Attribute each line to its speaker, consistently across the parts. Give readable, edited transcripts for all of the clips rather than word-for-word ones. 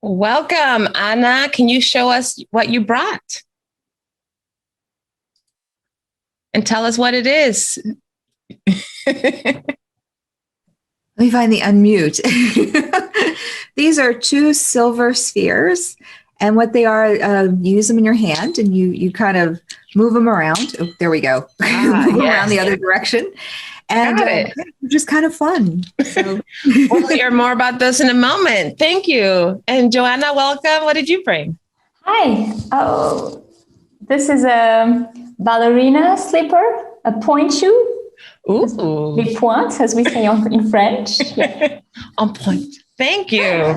Speaker 1: Welcome, Anna. Can you show us what you brought? And tell us what it is.
Speaker 2: Let me find the unmute. These are two silver spheres. And what they are, you use them in your hand and you kind of move them around. Oh, there we go. Move them around the other direction. And just kind of fun. So.
Speaker 1: We'll hear more about this in a moment. Thank you. And Joana, welcome. What did you bring?
Speaker 3: Hi. Oh, this is a ballerina slipper, a point shoe.
Speaker 1: Ooh.
Speaker 3: Les pointes, as we say in French. Yeah.
Speaker 1: On point. Thank you.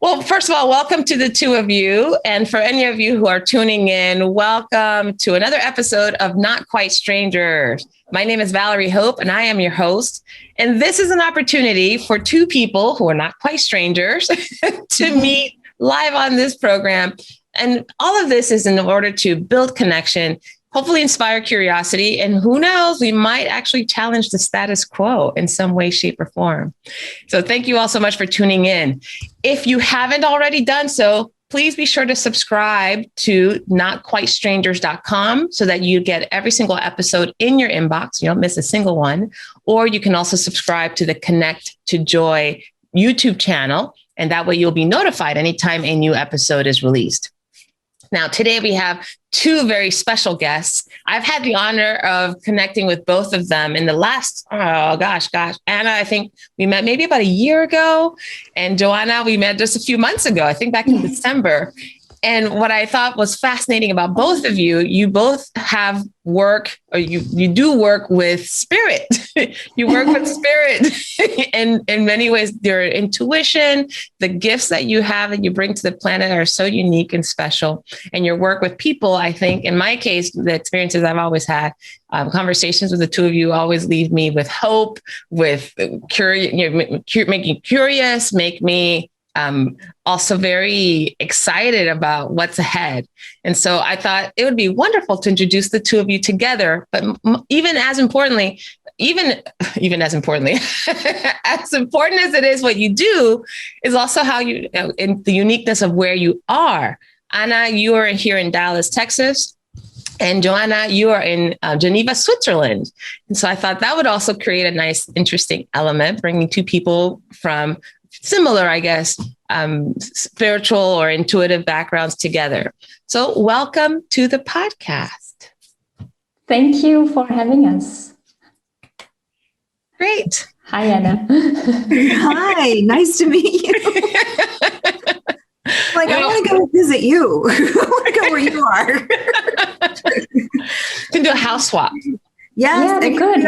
Speaker 1: Well, first of all, welcome to the two of you. And for any of you who are tuning in, welcome to another episode of Not Quite Strangers. My name is Valerie Hope, and I am your host. And this is an opportunity for two people who are not quite strangers to meet live on this program. And all of this is in order to build connection, hopefully inspire curiosity, and who knows, we might actually challenge the status quo in some way, shape, or form. So thank you all so much for tuning in. If you haven't already done so, please be sure to subscribe to notquitestrangers.com so that you get every single episode in your inbox. You don't miss a single one. Or you can also subscribe to the Connect to Joy YouTube channel, and that way you'll be notified anytime a new episode is released. Now, today we have two very special guests. I've had the honor of connecting with both of them in the last, Anna, I think we met maybe about a year ago. And Joana, we met just a few months ago, I think back in December. And what I thought was fascinating about both of you, you both have work, or you do work with spirit. You work with spirit. And in many ways, your intuition, the gifts that you have that you bring to the planet are so unique and special. And your work with people, I think, in my case, the experiences I've always had, conversations with the two of you always leave me with hope, with make me curious, make me also very excited about what's ahead. And so I thought it would be wonderful to introduce the two of you together. But even as importantly, as important as it is what you do, is also how you, in the uniqueness of where you are. Anna, you are here in Dallas, Texas. And Joana, you are in Geneva, Switzerland. And so I thought that would also create a nice, interesting element, bringing two people from similar, I guess, spiritual or intuitive backgrounds together. So welcome to the podcast.
Speaker 3: Thank you for having us.
Speaker 1: Great.
Speaker 3: Hi, Anna.
Speaker 2: Hi, nice to meet you. I want to go visit you. I want to go where you are.
Speaker 1: You can do a house swap.
Speaker 2: Yes,
Speaker 3: yeah, good.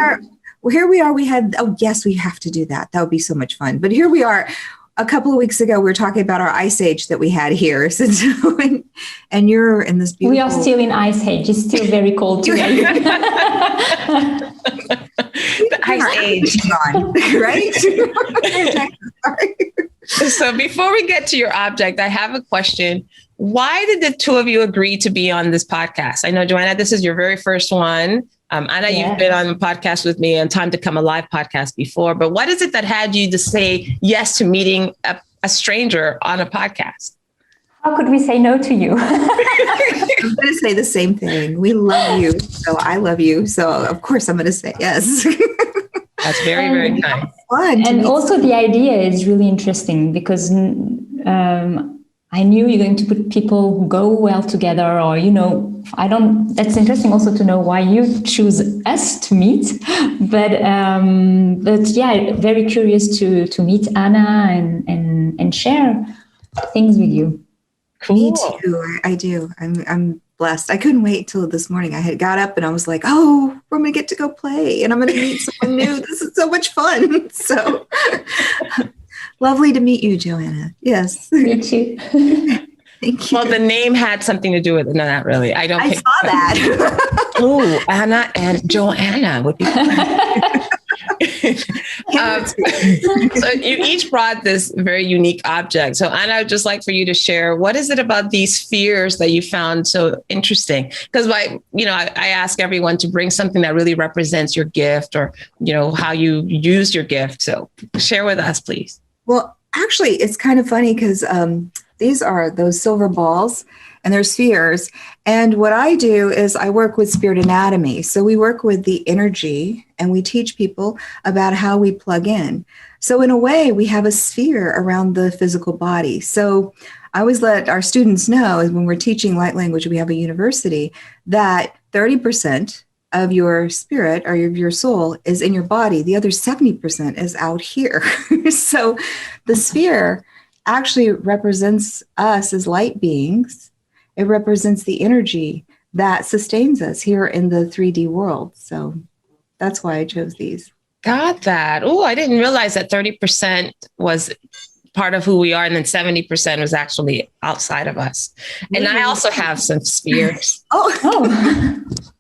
Speaker 2: Here we are. We have to do that. That would be so much fun. But here we are. A couple of weeks ago, we were talking about our ice age that we had here. And you're in this beautiful...
Speaker 3: We are still in ice age. It's still very cold today.
Speaker 1: The ice age.
Speaker 2: Right?
Speaker 1: So before we get to your object, I have a question. Why did the two of you agree to be on this podcast? I know, Joana, this is your very first one. Anna, you've been on the podcast with me on Time to Come Alive podcast before, but what is it that had you to say yes to meeting a stranger on a podcast?
Speaker 3: How could we say no to you?
Speaker 2: I'm going to say the same thing. We love you. So I love you. So of course I'm going to say yes.
Speaker 1: That's very, very kind.
Speaker 2: Fun.
Speaker 3: And also the idea is really interesting because I knew you're going to put people who go well together, or, that's interesting also to know why you choose us to meet. But yeah, very curious to meet Anna and share things with you.
Speaker 1: Cool.
Speaker 2: Me too. I do. I'm blessed. I couldn't wait till this morning. I had got up and I was like, oh, we're going to get to go play and I'm going to meet someone new. This is so much fun. So lovely to meet you, Joana. Yes.
Speaker 3: Me too.
Speaker 2: Thank you.
Speaker 1: Well, the name had something to do with it. No, not really. I
Speaker 2: saw that.
Speaker 1: Oh, Anna and Joana would be fun. So you each brought this very unique object. So Anna, I'd just like for you to share, what is it about these spheres that you found so interesting? Because I ask everyone to bring something that really represents your gift or, how you use your gift. So share with us, please.
Speaker 2: Well, actually, it's kind of funny because These are those silver balls, and they're spheres. And what I do is I work with spirit anatomy. So we work with the energy, and we teach people about how we plug in. So in a way, we have a sphere around the physical body. So I always let our students know, when we're teaching light language, we have a university, that 30% of your spirit or your soul is in your body. The other 70% is out here. So the sphere actually represents us as light beings. It represents the energy that sustains us here in the 3D world. So that's why I chose these.
Speaker 1: Got that. Oh, I didn't realize that 30% was part of who we are, and then 70% was actually outside of us. And I also have some spheres.
Speaker 2: Oh.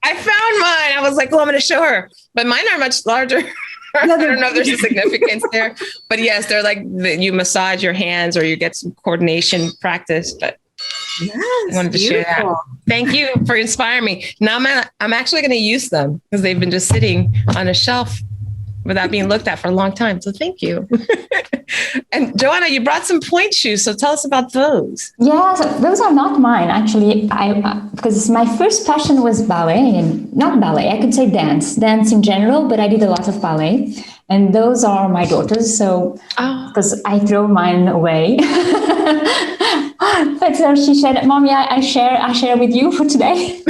Speaker 1: I found mine. I was like, oh, I'm going to show her. But mine are much larger. I don't know if there's a significance there. But yes, they're like you massage your hands or you get some coordination practice. But
Speaker 2: yes,
Speaker 1: I wanted to share that. Thank you for inspiring me. Now I'm actually going to use them because they've been just sitting on a shelf without being looked at for a long time. So thank you. And Joana, you brought some point shoes. So tell us about those.
Speaker 3: Yeah, so those are not mine, actually. Because my first passion was ballet, and not ballet, I could say dance in general, but I did a lot of ballet. And those are my daughters. So, because I throw mine away. But so she said, Mommy, I share with you for today.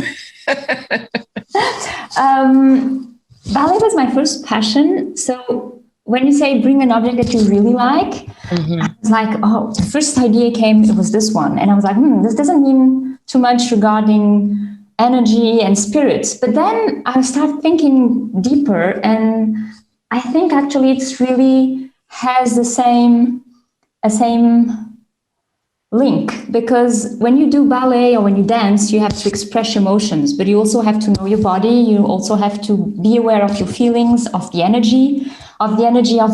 Speaker 3: Ballet was my first passion. So when you say bring an object that you really like, I was like, oh, the first idea came, it was this one. And I was like, this doesn't mean too much regarding energy and spirits. But then I started thinking deeper, and I think actually it's really has a same link, because when you do ballet or when you dance, you have to express emotions, but you also have to know your body. You also have to be aware of your feelings, of the energy of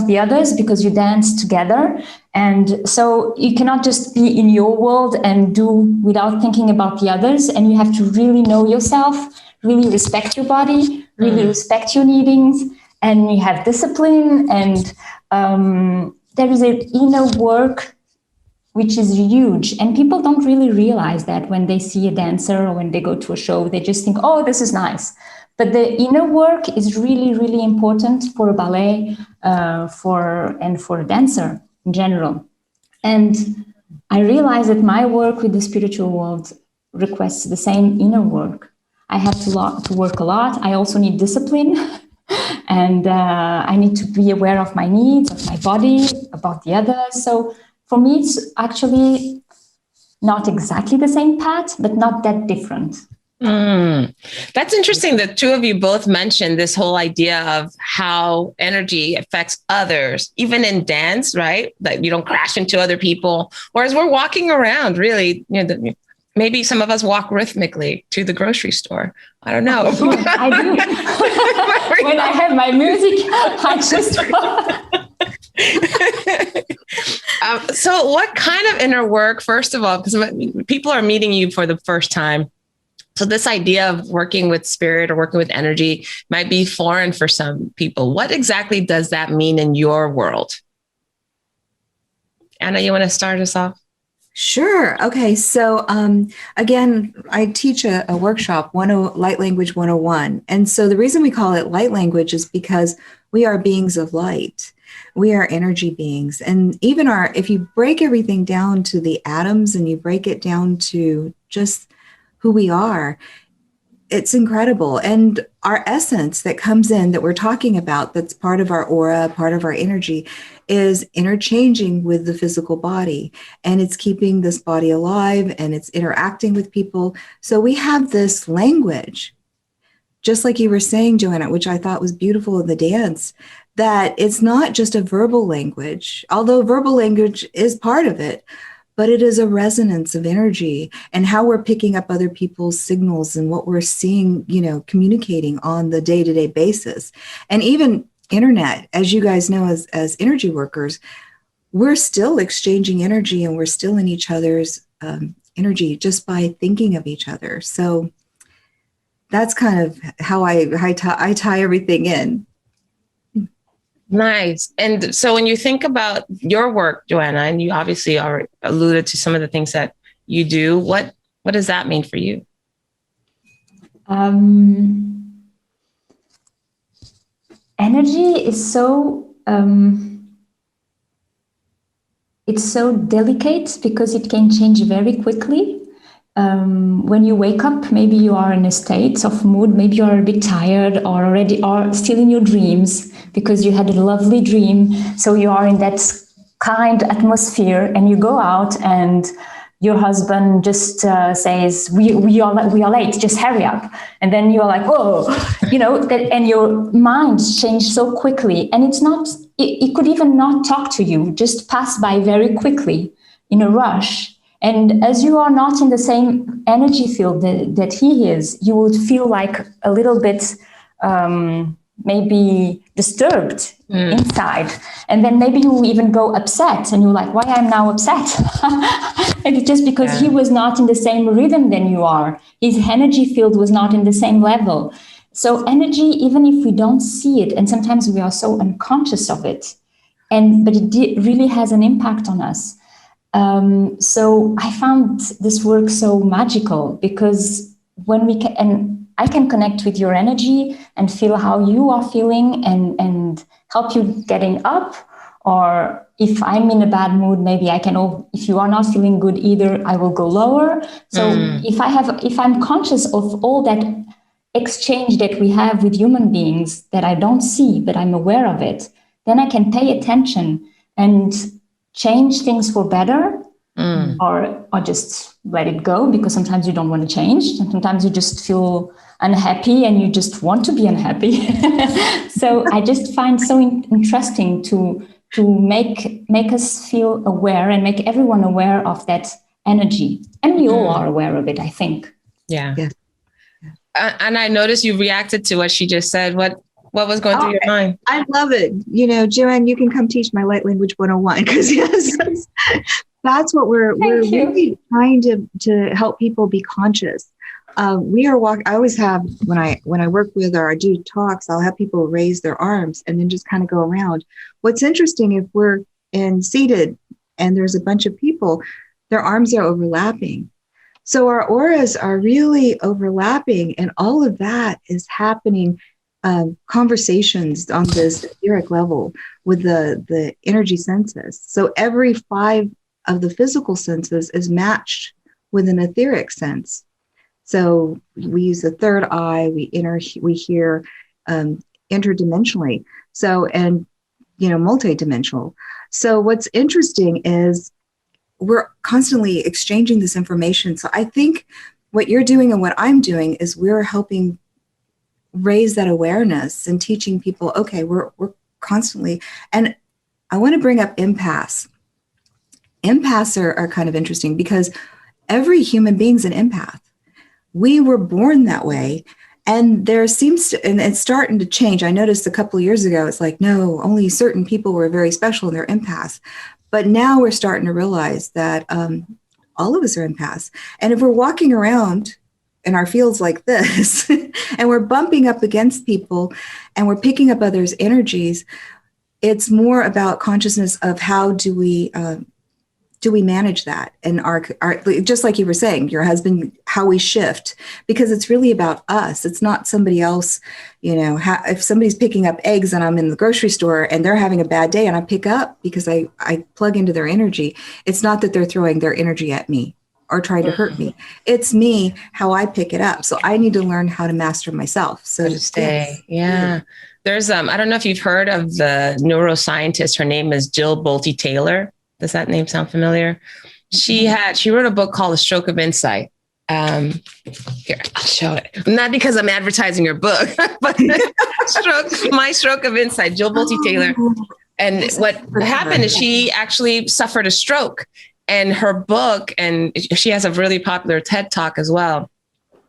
Speaker 3: the others, because you dance together. And so you cannot just be in your world and do without thinking about the others. And you have to really know yourself, really respect your body, really respect your needings, and you have discipline. And there is an inner work which is huge. And people don't really realize that when they see a dancer or when they go to a show. They just think, oh, this is nice. But the inner work is really, really important for a ballet, for a dancer in general. And I realized that my work with the spiritual world requests the same inner work. I have to work a lot. I also need discipline. And I need to be aware of my needs, of my body, about the others. So for me, it's actually not exactly the same path, but not that different.
Speaker 1: That's interesting that two of you both mentioned this whole idea of how energy affects others, even in dance, right? That you don't crash into other people. Whereas we're walking around, really, maybe some of us walk rhythmically to the grocery store. I don't know.
Speaker 3: I do. When I have my music, I just
Speaker 1: so what kind of inner work, first of all, because people are meeting you for the first time. So this idea of working with spirit or working with energy might be foreign for some people. What exactly does that mean in your world? Anna, you want to start us off?
Speaker 2: Sure. Okay. So again, I teach a workshop, Light Language 101. And so the reason we call it light language is because we are beings of light. We are energy beings. And even if you break everything down to the atoms and you break it down to just who we are, it's incredible. And our essence that comes in that we're talking about, that's part of our aura, part of our energy, is interchanging with the physical body. And it's keeping this body alive, and it's interacting with people. So we have this language, just like you were saying, Joana, which I thought was beautiful in the dance, that it's not just a verbal language, although verbal language is part of it, but it is a resonance of energy and how we're picking up other people's signals and what we're seeing, communicating on the day-to-day basis. And even internet, as you guys know, as energy workers, we're still exchanging energy, and we're still in each other's energy just by thinking of each other. So that's kind of how I tie everything in.
Speaker 1: Nice. And so when you think about your work, Joana, and you obviously are alluded to some of the things that you do, what does that mean for you?
Speaker 3: Energy is so it's so delicate because it can change very quickly. When you wake up, maybe you are in a state of mood, maybe you are a bit tired or already are still in your dreams because you had a lovely dream. So you are in that kind atmosphere and you go out and your husband just says, we are late, just hurry up. And then you're like, whoa, and your mind changed so quickly. And it's not, it could even not talk to you, just pass by very quickly in a rush. And as you are not in the same energy field that he is, you would feel like a little bit maybe disturbed inside. And then maybe you even go upset and you're like, why I'm now upset? Maybe just because he was not in the same rhythm than you are. His energy field was not in the same level. So energy, even if we don't see it, and sometimes we are so unconscious of it, but it really has an impact on us. So I found this work so magical because when we can, and I can connect with your energy and feel how you are feeling and help you getting up. Or if I'm in a bad mood, maybe I can, if you are not feeling good either, I will go lower. So if I'm conscious of all that exchange that we have with human beings that I don't see, but I'm aware of it, then I can pay attention and change things for better, or just let it go, because sometimes you don't want to change and sometimes you just feel unhappy and you just want to be unhappy. So I just find so interesting to make us feel aware and make everyone aware of that energy, and we all are aware of it, I think.
Speaker 1: Yeah. And I noticed you reacted to what she just said. What was going through your mind?
Speaker 2: I love it. Joanne, you can come teach my light language 101, because that's what we're really trying to help people be conscious. I always have, when I work with or I do talks, I'll have people raise their arms and then just kind of go around. What's interesting, if we're seated and there's a bunch of people, their arms are overlapping. So our auras are really overlapping, and all of that is happening. Conversations on this etheric level with the energy senses. So every 5 of the physical senses is matched with an etheric sense. So we use the third eye, we hear interdimensionally. So, and multidimensional. So what's interesting is we're constantly exchanging this information. So I think what you're doing and what I'm doing is we're helping raise that awareness and teaching people, okay, we're constantly, and I want to bring up empaths. Empaths are kind of interesting because every human being's an empath. We were born that way, and there seems to, and it's starting to change. I noticed a couple of years ago, it's like, no, only certain people were very special and they're empaths. But now we're starting to realize that all of us are empaths. And if we're walking around in our fields like this, and we're bumping up against people and we're picking up others' energies, it's more about consciousness of how do we manage that? And our just like you were saying, your husband, how we shift, because it's really about us. It's not somebody else. If somebody's picking up eggs and I'm in the grocery store and they're having a bad day and I pick up because I plug into their energy, it's not that they're throwing their energy at me or trying to hurt me. It's me, how I pick it up. So I need to learn how to master myself. So
Speaker 1: to stay. Yeah. There's, I don't know if you've heard of the neuroscientist. Her name is Jill Bolte Taylor. Does that name sound familiar? She wrote a book called A Stroke of Insight. Here, I'll show it. Not because I'm advertising her book, but My Stroke of Insight, Jill Bolte Taylor. And what happened is she actually suffered a stroke. And her book, and she has a really popular TED Talk as well.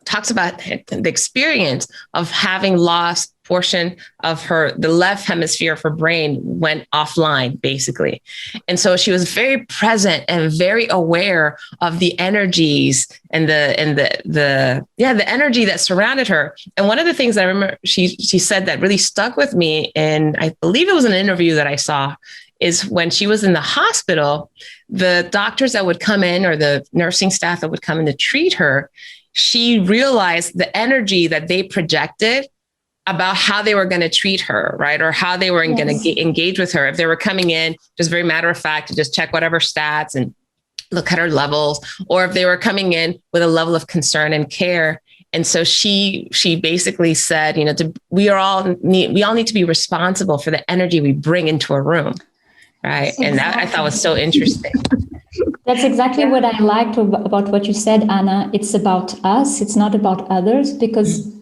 Speaker 1: talks about the experience of having lost portion of the left hemisphere of her brain went offline, basically. And so she was very present and very aware of the energies and the energy that surrounded her. And one of the things I remember she said that really stuck with me, and I believe it was an interview that I saw, is when she was in the hospital, the doctors that would come in or the nursing staff that would come in to treat her, she realized the energy that they projected about how they were going to treat her, right? Or how they were going to engage with her. If they were coming in, just very matter of fact, to just check whatever stats and look at her levels, or if they were coming in with a level of concern and care. And so she basically said, we all need to be responsible for the energy we bring into a room, right? Exactly. And that I thought was so interesting.
Speaker 3: That's exactly what I liked about what you said, Anna. It's about us. It's not about others, because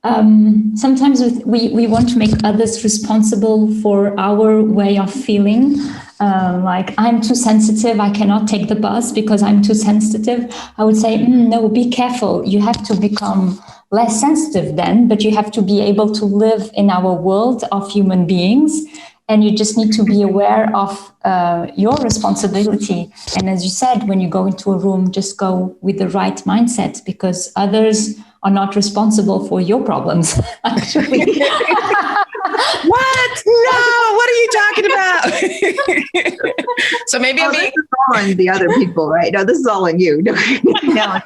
Speaker 3: sometimes we want to make others responsible for our way of feeling. Like, I'm too sensitive, I cannot take the bus because I'm too sensitive. I would say, no, be careful. You have to become less sensitive then, but you have to be able to live in our world of human beings. And you just need to be aware of your responsibility. And as you said, when you go into a room, just go with the right mindset, because others are not responsible for your problems, actually.
Speaker 1: What? No, what are you talking about? So maybe
Speaker 2: this is all on the other people, right? No, this is all on you. No, it's not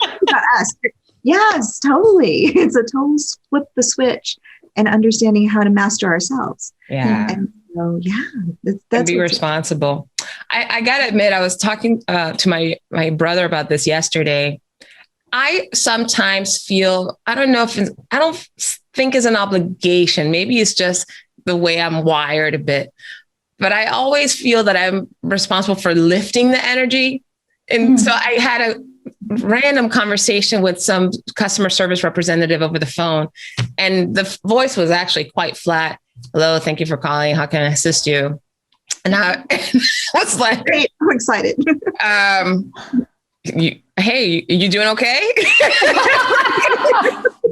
Speaker 2: us. Yes, totally. It's a total flip the switch and understanding how to master ourselves.
Speaker 1: Yeah.
Speaker 2: And so,
Speaker 1: that's be responsible. I got to admit, I was talking to my brother about this yesterday. I sometimes feel, I don't think it's an obligation. Maybe it's just the way I'm wired a bit, but I always feel that I'm responsible for lifting the energy. And so I had a random conversation with some customer service representative over the phone, and the voice was actually quite flat. Hello, thank you for calling. How can I assist you? And I was like,
Speaker 2: great, I'm excited.
Speaker 1: Hey, you doing okay?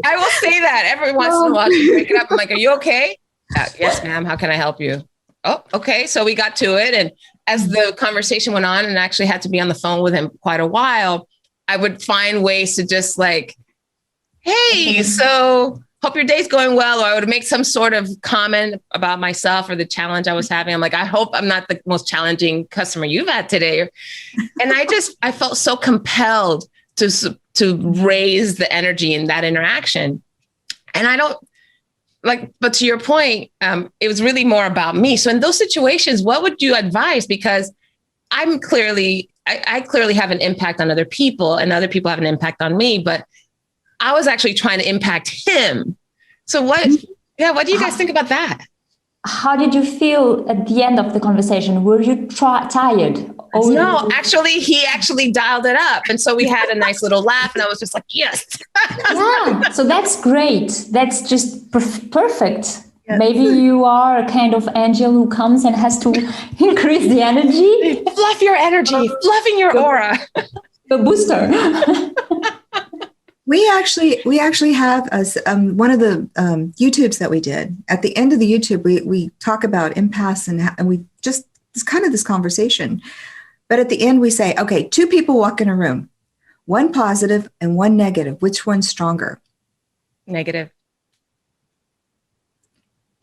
Speaker 1: I will say that every once in a while. She wake it up. I'm like, are you okay? Yes, ma'am. How can I help you? Oh, okay. So we got to it. And as the conversation went on, and I actually had to be on the phone with him quite a while, I would find ways to just like, hey, so hope your day's going well. Or I would make some sort of comment about myself or the challenge I was having. I'm like, I hope I'm not the most challenging customer you've had today. And I felt so compelled to raise the energy in that interaction. And I don't like, but to your point, it was really more about me. So in those situations, what would you advise? Because I clearly have an impact on other people, and other people have an impact on me, but I was actually trying to impact him. So what do you guys think about that?
Speaker 3: How did you feel at the end of the conversation? Were you tired?
Speaker 1: No, actually, he actually dialed it up. And so we had a nice little laugh, and I was just like, yes.
Speaker 3: Yeah, so that's great. That's just perfect.
Speaker 2: Yes.
Speaker 3: Maybe you are a kind of angel who comes and has to increase the energy.
Speaker 1: Fluff your energy, fluffing your aura.
Speaker 3: The booster.
Speaker 2: We actually have one of the YouTubes that we did. At the end of the YouTube, we talk about empaths and we just, it's kind of this conversation. But at the end, we say, okay, 2 people walk in a room, 1 positive and 1 negative. Which one's stronger?
Speaker 1: Negative.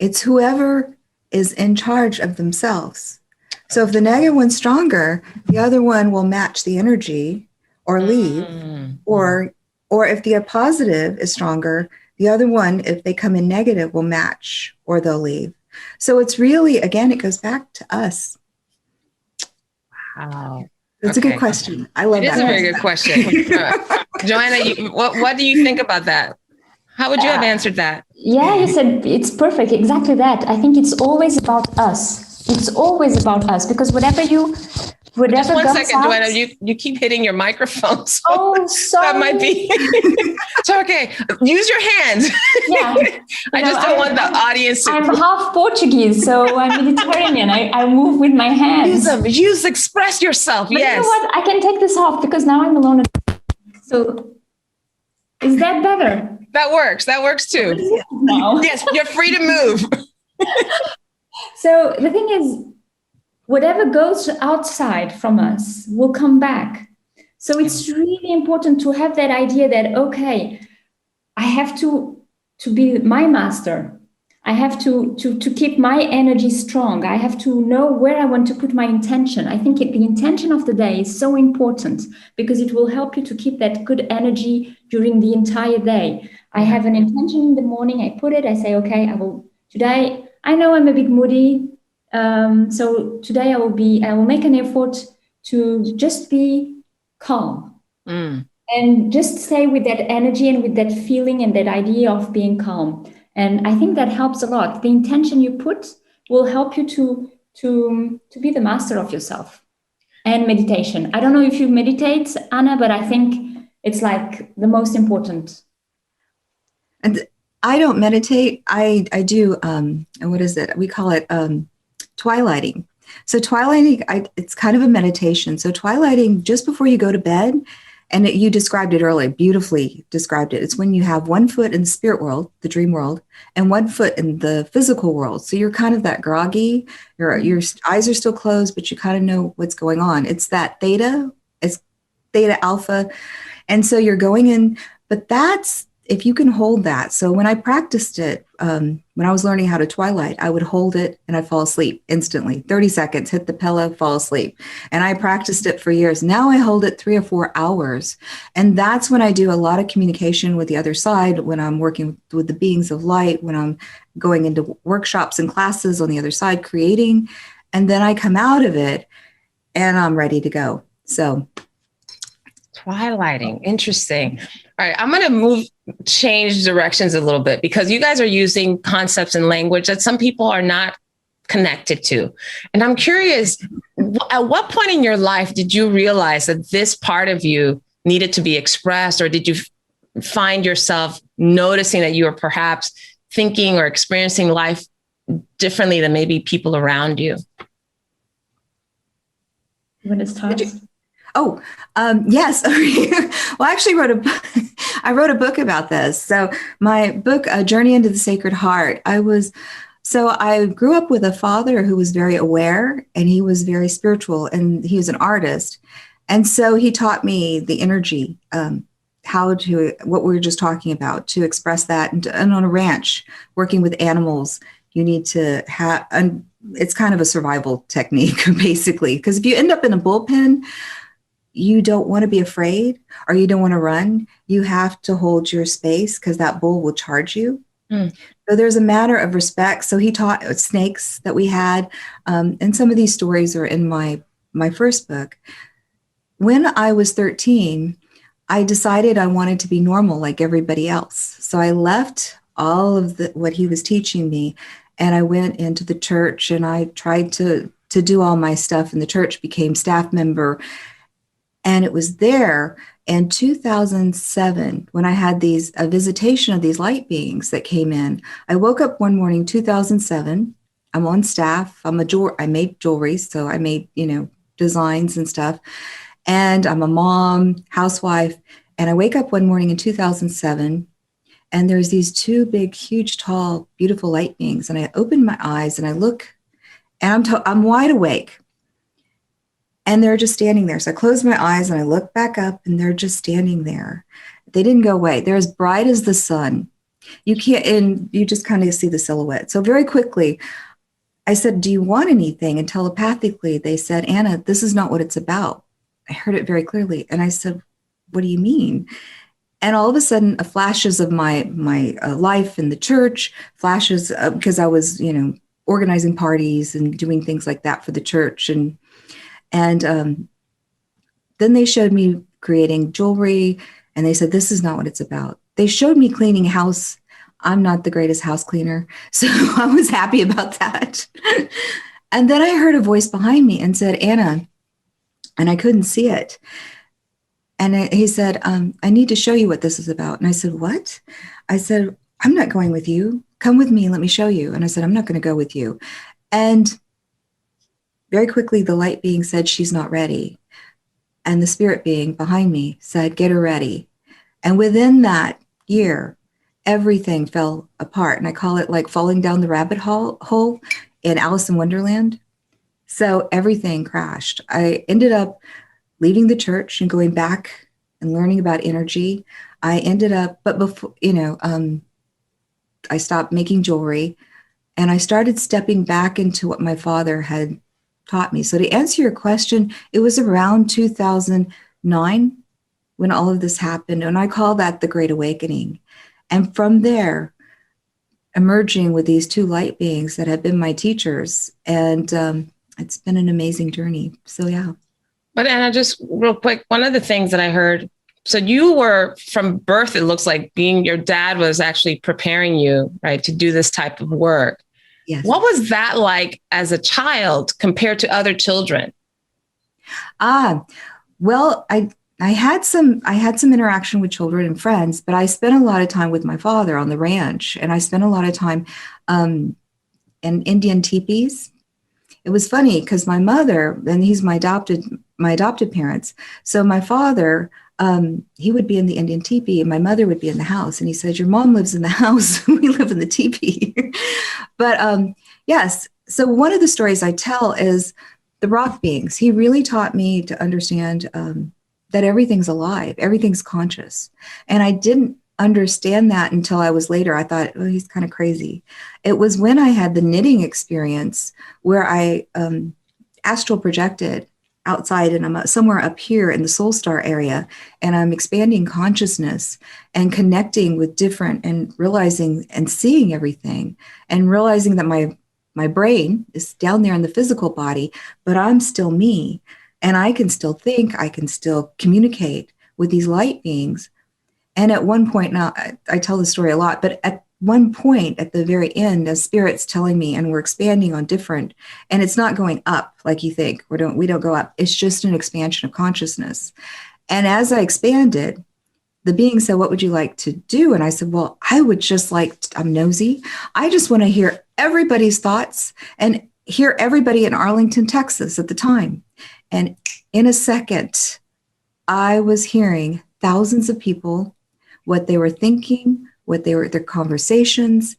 Speaker 2: It's whoever is in charge of themselves. So if the negative one's stronger, the other one will match the energy or leave, or if the positive is stronger, the other one, if they come in negative, will match or they'll leave. So it's really, again, it goes back to us.
Speaker 1: Wow.
Speaker 2: That's a good question. I love that.
Speaker 1: It is a very good question. Joanna, what do you think about that? How would you have answered that?
Speaker 3: Yeah, you said it's perfect. Exactly that. I think it's always about us. It's always about us, because whatever just 1 second,
Speaker 1: Joanna, you keep hitting your microphone. So
Speaker 3: oh, sorry.
Speaker 1: That might be. It's okay. Use your hands.
Speaker 3: Yeah.
Speaker 1: I just don't want the audience to.
Speaker 3: I'm half Portuguese, so I'm Mediterranean. I move with my hands.
Speaker 1: Express yourself.
Speaker 3: But
Speaker 1: yes.
Speaker 3: You know what? I can take this off because now I'm alone. So Is that better?
Speaker 1: That works. That works too.
Speaker 3: No.
Speaker 1: Yes, you're free to move.
Speaker 3: So the thing is, whatever goes outside from us will come back. So it's really important to have that idea that, okay, I have to be my master. I have to keep my energy strong. I have to know where I want to put my intention. I think the intention of the day is so important because it will help you to keep that good energy during the entire day. I have an intention in the morning. I put it. I say, okay, today. I know I'm a bit moody, so today I will make an effort to just be calm. And just stay with that energy and with that feeling and that idea of being calm. And I think that helps a lot. The intention you put will help you to be the master of yourself. And meditation. I don't know if you meditate, Anna, but I think it's like the most important.
Speaker 2: And I don't meditate. I do, what is it? We call it twilighting. So twilighting, it's kind of a meditation. So twilighting, just before you go to bed, and you described it earlier, beautifully described it. It's when you have one foot in the spirit world, the dream world, and one foot in the physical world. So you're kind of that groggy, your eyes are still closed, but you kind of know what's going on. It's that theta, it's theta alpha. And so you're going in, but that's, if you can hold that. So when I practiced it, when I was learning how to twilight, I would hold it and I'd fall asleep instantly. 30 seconds, hit the pillow, fall asleep. And I practiced it for years. Now I hold it 3 or 4 hours. And that's when I do a lot of communication with the other side, when I'm working with the beings of light, when I'm going into workshops and classes on the other side, creating. And then I come out of it and I'm ready to go. So
Speaker 1: twilighting. Interesting. All right. I'm going to change directions a little bit because you guys are using concepts and language that some people are not connected to. And I'm curious, at what point in your life did you realize that this part of you needed to be expressed, or did you find yourself noticing that you were perhaps thinking or experiencing life differently than maybe people around you?
Speaker 3: When it's time.
Speaker 2: Oh, yes. Well, I actually I wrote a book about this. So my book, A Journey into the Sacred Heart, I grew up with a father who was very aware, and he was very spiritual, and he was an artist. And so he taught me the energy, what we were just talking about, to express that. And on a ranch, working with animals, you need to have, it's kind of a survival technique, basically, because if you end up in a bullpen, you don't want to be afraid, or you don't want to run. You have to hold your space because that bull will charge you. So there's a matter of respect. So he taught snakes that we had. And some of these stories are in my first book. When I was 13, I decided I wanted to be normal like everybody else. So I left all of what he was teaching me, and I went into the church, and I tried to do all my stuff in the church, became staff member. And it was there in 2007 when I had a visitation of these light beings that came in. I woke up one morning, 2007. I'm on staff. I made jewelry, so I made, designs and stuff. And I'm a mom, housewife. And I wake up one morning in 2007, and there's these 2 big, huge, tall, beautiful light beings. And I open my eyes and I look, and I'm wide awake. And they're just standing there. So I close my eyes and I look back up, and they're just standing there. They didn't go away. They're as bright as the sun. You just kind of see the silhouette. So very quickly, I said, "Do you want anything?" And telepathically, they said, "Anna, this is not what it's about." I heard it very clearly. And I said, "What do you mean?" And all of a sudden, flashes of my life in the church, flashes because I was, organizing parties and doing things like that for the church. And then they showed me creating jewelry, and they said, "This is not what it's about." They showed me cleaning house. I'm not the greatest house cleaner, so I was happy about that. And then I heard a voice behind me and said, "Anna," and I couldn't see it. And he said, "I need to show you what this is about." And I said, "What?" I said, "I'm not going with you. Come with me and let me show you." And I said, "I'm not going to go with you." And very quickly, the light being said, "She's not ready." And the spirit being behind me said, "Get her ready." And within that year, everything fell apart. And I call it like falling down the rabbit hole in Alice in Wonderland. So everything crashed. I ended up leaving the church and going back and learning about energy. I ended up, but before, I stopped making jewelry and I started stepping back into what my father had taught me. So to answer your question, it was around 2009 when all of this happened. And I call that the Great Awakening. And from there, emerging with these two light beings that have been my teachers. And it's been an amazing journey. So, yeah.
Speaker 1: But Anna, just real quick, one of the things that I heard, so you were from birth, it looks like your dad was actually preparing you, right, to do this type of work.
Speaker 2: Yes.
Speaker 1: What was that like as a child compared to other children?
Speaker 2: Well, I had some interaction with children and friends, but I spent a lot of time with my father on the ranch, and I spent a lot of time in Indian teepees. It was funny because my mother, and he's my adopted parents. So my father, he would be in the Indian teepee and my mother would be in the house. And he said, your mom lives in the house. We live in the teepee. But yes. So one of the stories I tell is the rock beings. He really taught me to understand that everything's alive. Everything's conscious. And I didn't understand that until I was later. I thought, oh, he's kind of crazy. It was when I had the knitting experience where I astral projected outside and I'm somewhere up here in the soul star area and I'm expanding consciousness and connecting with different and realizing and seeing everything and realizing that my brain is down there in the physical body, but I'm still me and I can still think, I can still communicate with these light beings. And at one point, now I tell the story a lot, but at one point at the very end, as Spirit's telling me, and we're expanding on different, and it's not going up like you think, we don't go up. It's just an expansion of consciousness. And as I expanded, the being said, what would you like to do? And I said, well, I would just like, I'm nosy. I just want to hear everybody's thoughts and hear everybody in Arlington, Texas at the time. And in a second, I was hearing thousands of people, what they were thinking, their conversations,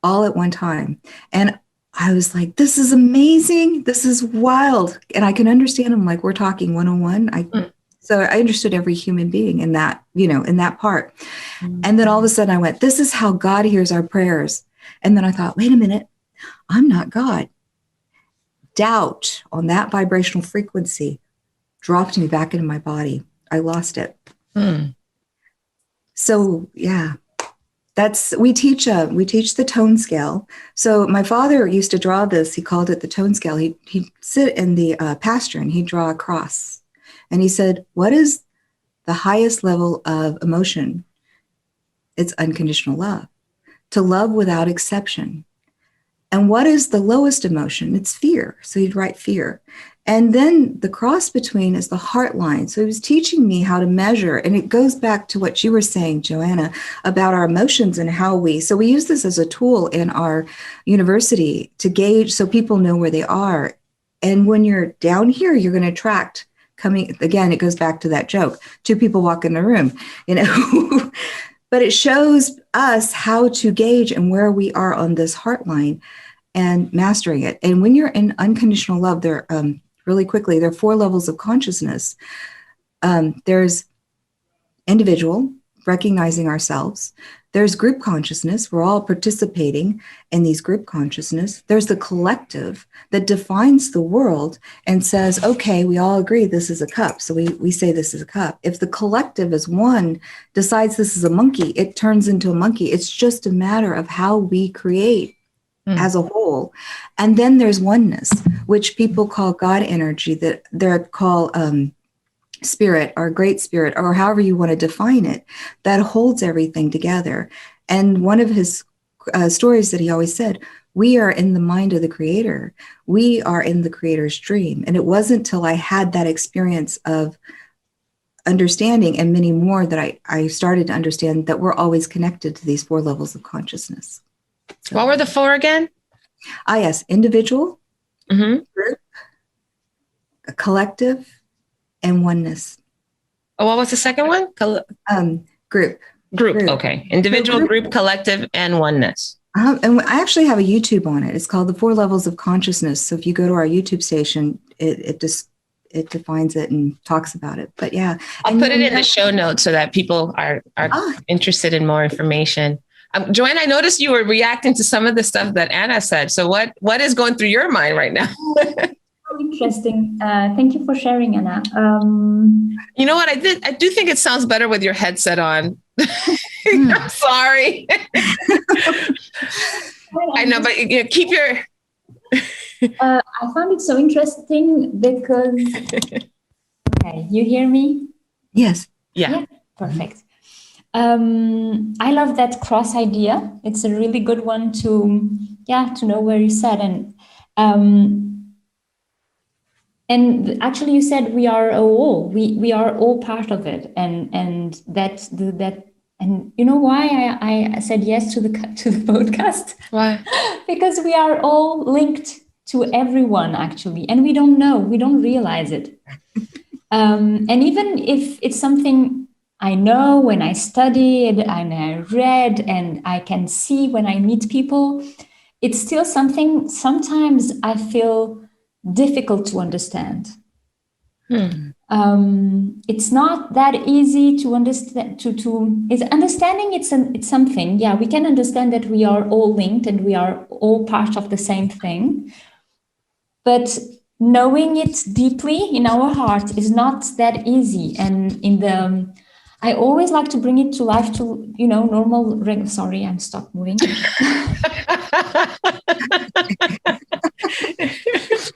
Speaker 2: all at one time. And I was like, this is amazing. This is wild. And I can understand them like we're talking one-on-one. So I understood every human being in that, in that part. Mm-hmm. And then all of a sudden I went, this is how God hears our prayers. And then I thought, wait a minute, I'm not God. Doubt on that vibrational frequency dropped me back into my body. I lost it. So yeah, we teach the tone scale. So my father used to draw this. He called it the tone scale. He'd sit in the pasture and he'd draw a cross. And he said, what is the highest level of emotion? It's unconditional love. To love without exception. And what is the lowest emotion? It's fear. So he'd write fear. And then the cross between is the heart line. So he was teaching me how to measure. And it goes back to what you were saying, Joanna, about our emotions and how we use this as a tool in our university to gauge so people know where they are. And when you're down here, you're going to attract coming, again, it goes back to that joke. Two people walk in the room, but it shows us how to gauge and where we are on this heart line and mastering it. And when you're in unconditional love, there really quickly, there are 4 levels of consciousness. There's individual, recognizing ourselves. There's group consciousness. We're all participating in these group consciousness. There's the collective that defines the world and says, okay, we all agree this is a cup. So we say this is a cup. If the collective as one decides this is a monkey, it turns into a monkey. It's just a matter of how we create as a whole. And then there's oneness, which people call God energy, that they're called spirit or great spirit, or however you want to define it, that holds everything together. And one of his stories that he always said, we are in the mind of the creator. We are in the creator's dream. And it wasn't till I had that experience of understanding and many more that I started to understand that we're always connected to these 4 levels of consciousness. So,
Speaker 1: what were the 4 again?
Speaker 2: Yes, individual, group, collective, and oneness.
Speaker 1: Oh, what was the second one?
Speaker 2: Group.
Speaker 1: Group. Okay. Individual, group, collective, and oneness.
Speaker 2: And I actually have a YouTube on it. It's called The 4 Levels of Consciousness. So if you go to our YouTube station, it defines it and talks about it. But yeah,
Speaker 1: I'll put it in the show notes so that people are interested in more information. Joanna, I noticed you were reacting to some of the stuff that Anna said. So what is going through your mind right now?
Speaker 3: Interesting. Thank you for sharing, Anna.
Speaker 1: You know what? I do think it sounds better with your headset on. I'm sorry. I know, but keep your...
Speaker 3: I found it so interesting because... Okay, you hear me?
Speaker 2: Yes.
Speaker 1: Yeah.
Speaker 3: Perfect. I love that cross idea. It's a really good one to know where you said. And actually you said we are all, we are all part of it. And that and you know why I said yes to the podcast?
Speaker 1: Why?
Speaker 3: Because we are all linked to everyone actually, and we don't realize it. And even if it's something I know when I studied and I read and I can see when I meet people, it's still something sometimes I feel difficult to understand. It's not that easy to understand. It's understanding. It's something. Yeah, we can understand that we are all linked and we are all part of the same thing. But knowing it deeply in our heart is not that easy. And I always like to bring it to life to normal. Sorry, I'm stopped moving.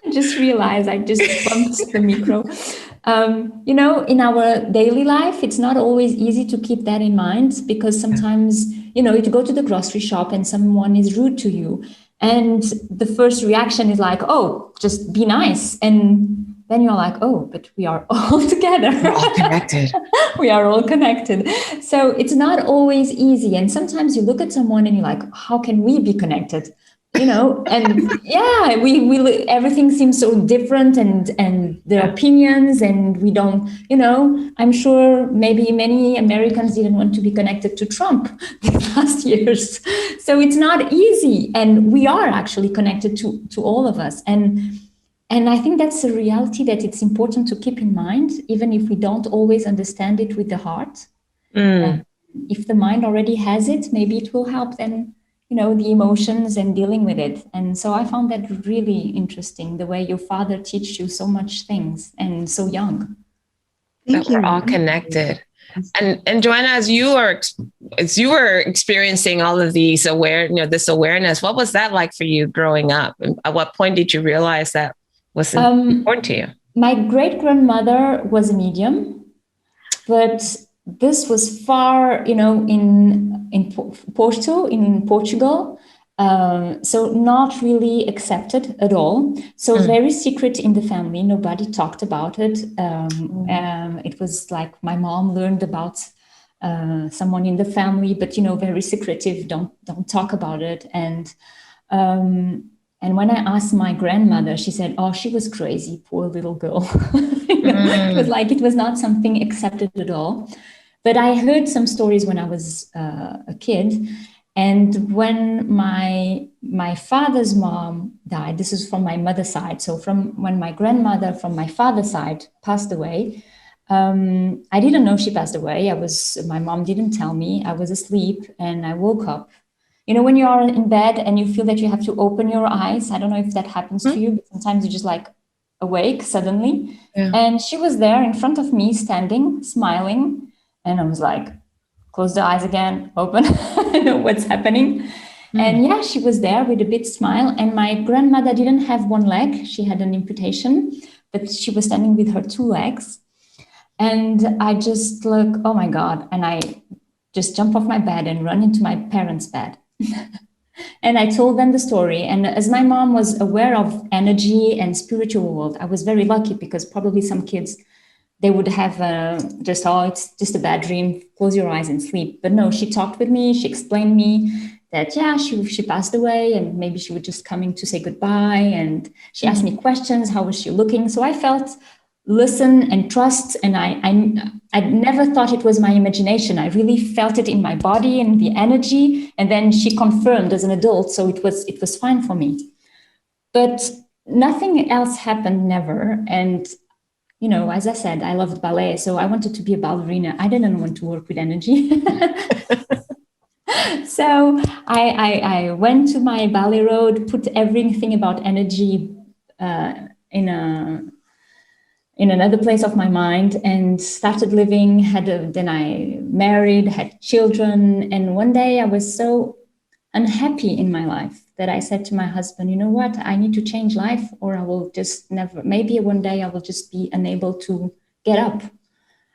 Speaker 3: I just realized I just bumped the micro. In our daily life, it's not always easy to keep that in mind because sometimes, you go to the grocery shop and someone is rude to you. And the first reaction is like, oh, just be nice. And then you're like, oh, but we are all together.
Speaker 1: We're all connected.
Speaker 3: We are all connected. So it's not always easy. And sometimes you look at someone and you're like, how can we be connected? And yeah, we everything seems so different and their opinions, and we don't, I'm sure maybe many Americans didn't want to be connected to Trump these last years. So it's not easy. And we are actually connected to all of us. And I think that's a reality that it's important to keep in mind, even if we don't always understand it with the heart. If the mind already has it, maybe it will help then, the emotions and dealing with it. And so I found that really interesting, the way your father teaches you so much things and so young.
Speaker 1: That we're all connected. And Joanna, as you were experiencing all of these this awareness, what was that like for you growing up? And at what point did you realize that was important to you?
Speaker 3: My great-grandmother was a medium, but this was far, in Portugal, so not really accepted at all. So very secret in the family. Nobody talked about it. It was like my mom learned about someone in the family, but very secretive. Don't talk about it. And when I asked my grandmother, she said, "Oh, she was crazy, poor little girl." It was not something accepted at all. But I heard some stories when I was a kid. And when my father's mom died, this is from my mother's side. So from when my grandmother from my father's side passed away, I didn't know she passed away. My mom didn't tell me. I was asleep and I woke up. When you are in bed and you feel that you have to open your eyes, I don't know if that happens to you, but sometimes you just awake suddenly. Yeah. And she was there in front of me, standing, smiling. And I was like, close the eyes again, open, I know what's happening. And yeah, she was there with a big smile. And my grandmother didn't have one leg. She had an amputation, but she was standing with her 2 legs. And I just look, oh my God. And I just jump off my bed and run into my parents' bed. And I told them the story. And as my mom was aware of energy and spiritual world, I was very lucky because probably some kids, they would have it's just a bad dream, close your eyes and sleep. But no, she talked with me. She explained me that, yeah, she passed away and maybe she was just coming to say goodbye. And she asked me questions. How was she looking? So I felt listen and trust. And I never thought it was my imagination. I really felt it in my body and the energy. And then she confirmed as an adult. So it was fine for me. But nothing else happened, never. And, you know, as I said, I loved ballet. So I wanted to be a ballerina. I didn't want to work with energy. So I went to my ballet road, put everything about energy in another place of my mind, and started living. Then I married, had children, and one day I was so unhappy in my life that I said to my husband, you know what, I need to change life, or I will just never. Maybe one day I will just be unable to get up.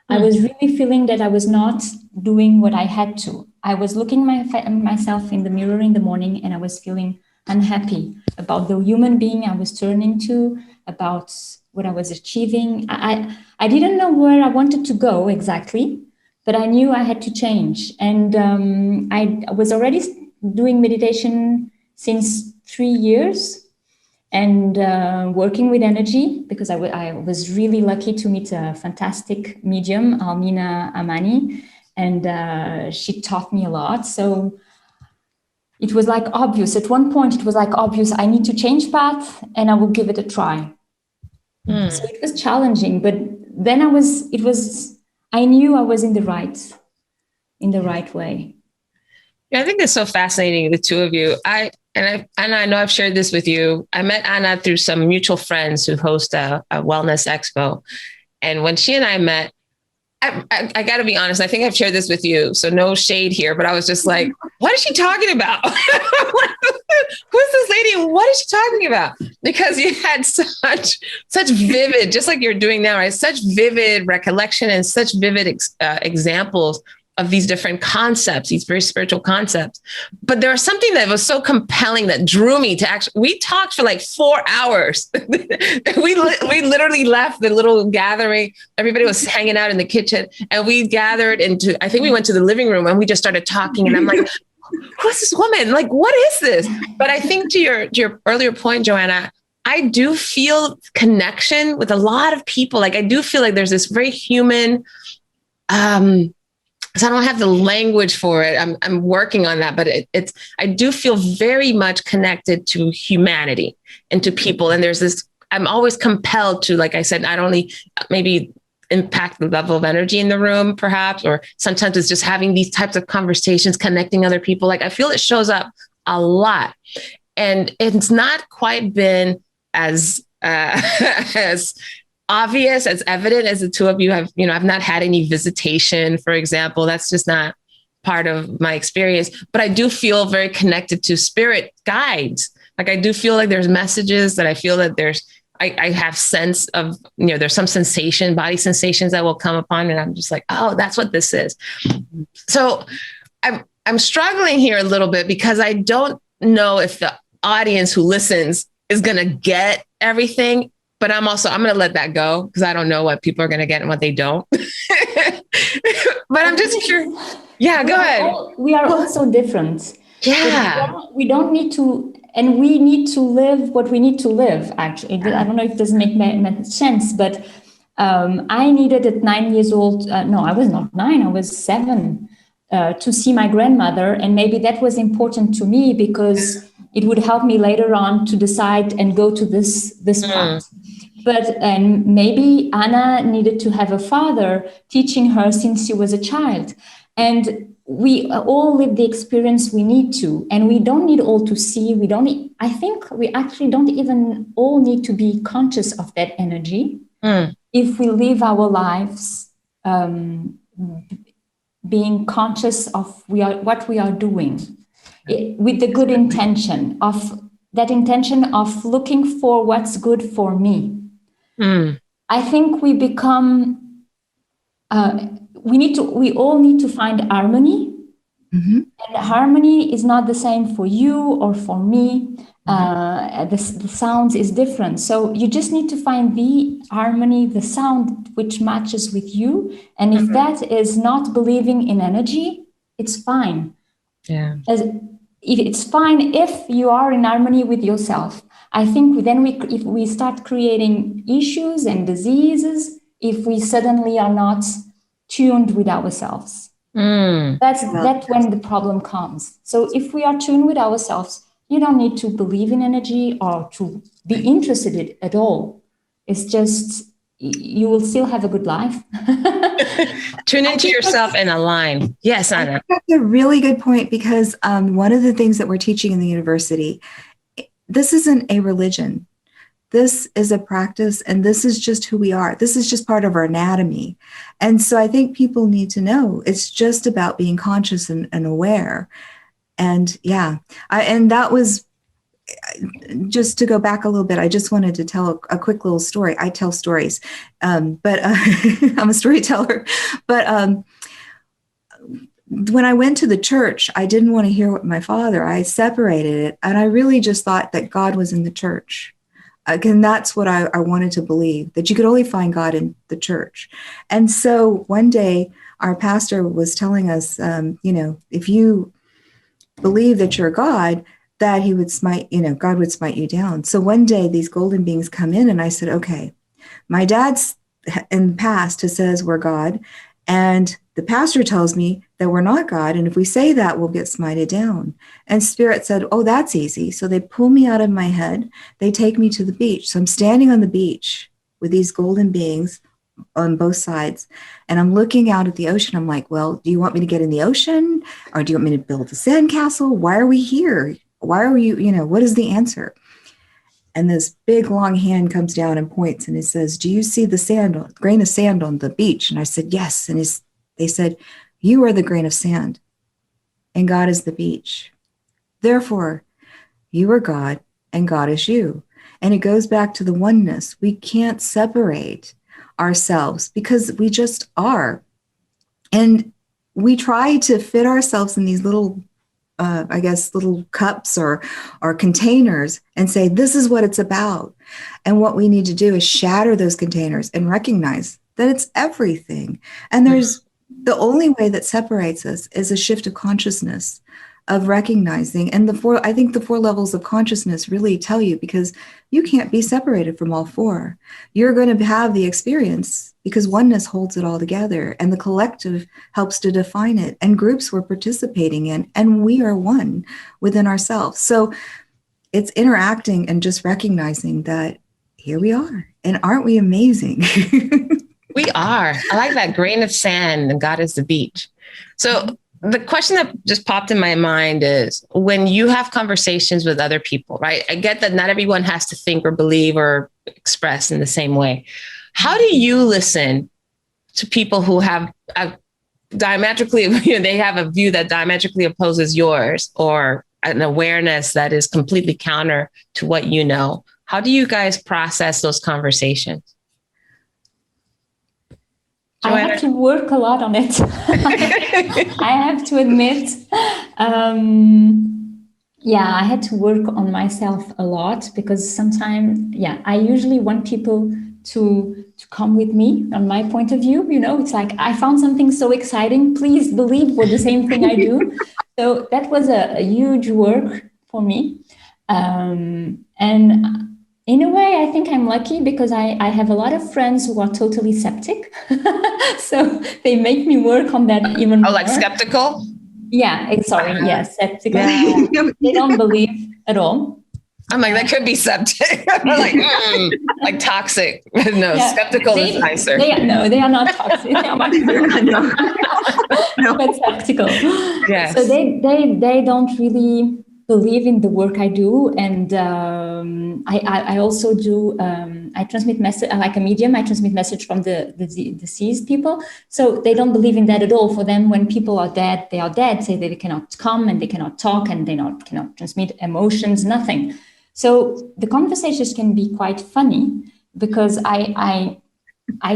Speaker 3: I was really feeling that I was not doing what I had to. I was looking myself in the mirror in the morning, and I was feeling unhappy about the human being I was turning to, about what I was achieving. I didn't know where I wanted to go exactly, but I knew I had to change. And I was already doing meditation since 3 years. And working with energy, because I was really lucky to meet a fantastic medium, Almina Amani, and she taught me a lot. So it was like obvious. At one point, it was like obvious, I need to change path and I will give it a try. So it was challenging, but then I knew I was in the right way.
Speaker 1: Yeah, I think it's so fascinating, the two of you. I know I've shared this with you. I met Anna through some mutual friends who host a wellness expo. And when she and I met, I got to be honest, I think I've shared this with you, so no shade here, but I was just like, what is she talking about? Who's this lady? What is she talking about? Because you had such vivid, just like you're doing now, right? Such vivid recollection and such vivid examples of these different concepts, these very spiritual concepts. But there was something that was so compelling that drew me to actually, we talked for like 4 hours. we literally left the little gathering. Everybody was hanging out in the kitchen, and we gathered I think we went to the living room, and we just started talking. And I'm like, who's this woman? Like, what is this? But I think to your earlier point, Joana, I do feel connection with a lot of people. Like, I do feel like there's this very human, so I don't have the language for it. I'm working on that, but I do feel very much connected to humanity and to people. And there's this, I'm always compelled to, like I said, not only maybe impact the level of energy in the room, perhaps, or sometimes it's just having these types of conversations, connecting other people. Like, I feel it shows up a lot, and it's not quite been as obvious, as evident as the two of you have. You know, I've not had any visitation, for example. That's just not part of my experience, but I do feel very connected to spirit guides. Like, I do feel like there's messages that I feel that I have sense of, you know, there's some sensation, body sensations that will come upon, and I'm just like, oh, that's what this is. So I'm struggling here a little bit, because I don't know if the audience who listens is going to get everything. But I'm going to let that go, because I don't know what people are going to get and what they don't. But I'm just curious. Yeah, go ahead.
Speaker 3: We are all so different.
Speaker 1: Yeah.
Speaker 3: We don't need to, and we need to live what we need to live, actually. I don't know if this makes sense, but I needed at 9 years old, no, I was not 9, I was 7, to see my grandmother. And maybe that was important to me, because it would help me later on to decide and go to this path. And maybe Anna needed to have a father teaching her since she was a child. And we all live the experience we need to, and we don't need all to see. I think we actually don't even all need to be conscious of that energy. If we live our lives being conscious of what we are doing, with the good intention of looking for what's good for me. I think we become, we all need to find harmony. And harmony is not the same for you or for me. The sound is different. So you just need to find the harmony, the sound which matches with you. And if that is not believing in energy, it's fine.
Speaker 1: Yeah.
Speaker 3: It's fine if you are in harmony with yourself. I think then if we start creating issues and diseases, if we suddenly are not tuned with ourselves. That's when the problem comes. So if we are tuned with ourselves, you don't need to believe in energy or to be interested in it at all. It's just, you will still have a good life.
Speaker 1: Tune into yourself and align. Yes, Anna.
Speaker 2: That's a really good point, because one of the things that we're teaching in the university, this isn't a religion. This is a practice, and this is just who we are. This is just part of our anatomy. And so I think people need to know it's just about being conscious and aware. And and that was, just to go back a little bit, I just wanted to tell a quick little story. I tell stories, but I'm a storyteller. But when I went to the church, I didn't want to hear what my father, I separated it. And I really just thought that God was in the church. And that's what I wanted to believe, that you could only find God in the church. And so one day our pastor was telling us, if you believe that you're God, that he would smite, God would smite you down. So one day these golden beings come in, and I said, okay, my dad's in the past who says we're God, and the pastor tells me that we're not God, and if we say that, we'll get smited down. And Spirit said, oh, that's easy. So they pull me out of my head. They take me to the beach. So I'm standing on the beach with these golden beings on both sides, and I'm looking out at the ocean. I'm like, well, do you want me to get in the ocean, or do you want me to build a sandcastle? Why are we here? Why are you, what is the answer? And this big long hand comes down and points, and it says, do you see the grain of sand on the beach? And I said, yes. And they said, you are the grain of sand, and God is the beach. Therefore, you are God, and God is you. And it goes back to the oneness. We can't separate ourselves because we just are. And we try to fit ourselves in these little little cups or containers and say, this is what it's about. And what we need to do is shatter those containers and recognize that it's everything. And the only way that separates us is a shift of consciousness, of recognizing. And I think the 4 levels of consciousness really tell you, because you can't be separated from all 4. You're going to have the experience because oneness holds it all together, and the collective helps to define it, and groups we're participating in, and we are one within ourselves. So it's interacting and just recognizing that here we are, and aren't we amazing?
Speaker 1: We are. I like that, grain of sand, and God is the beach. So the question that just popped in my mind is, when you have conversations with other people, right? I get that not everyone has to think or believe or express in the same way. How do you listen to people who have diametrically, they have a view that diametrically opposes yours, or an awareness that is completely counter to what you know? How do you guys process those conversations? Joana?
Speaker 3: I have to work a lot on it. I have to admit. I had to work on myself a lot, because sometimes, I usually want people to come with me on my point of view. It's like, I found something so exciting. Please believe for the same thing I do. So that was a huge work for me. And in a way, I think I'm lucky, because I have a lot of friends who are totally skeptic. So they make me work on that even more.
Speaker 1: Like skeptical?
Speaker 3: Skeptical. Yeah. They don't believe at all.
Speaker 1: I'm like, that could be septic. Like toxic. No, skeptical is nicer.
Speaker 3: They are not toxic. They are much but skeptical.
Speaker 1: Yes.
Speaker 3: So they don't really believe in the work I do. And I also do, I transmit message, like a medium, I transmit message from the deceased people. So they don't believe in that at all. For them, when people are dead, they are dead. Say they cannot come, and they cannot talk, and they cannot transmit emotions, nothing. So the conversations can be quite funny, because I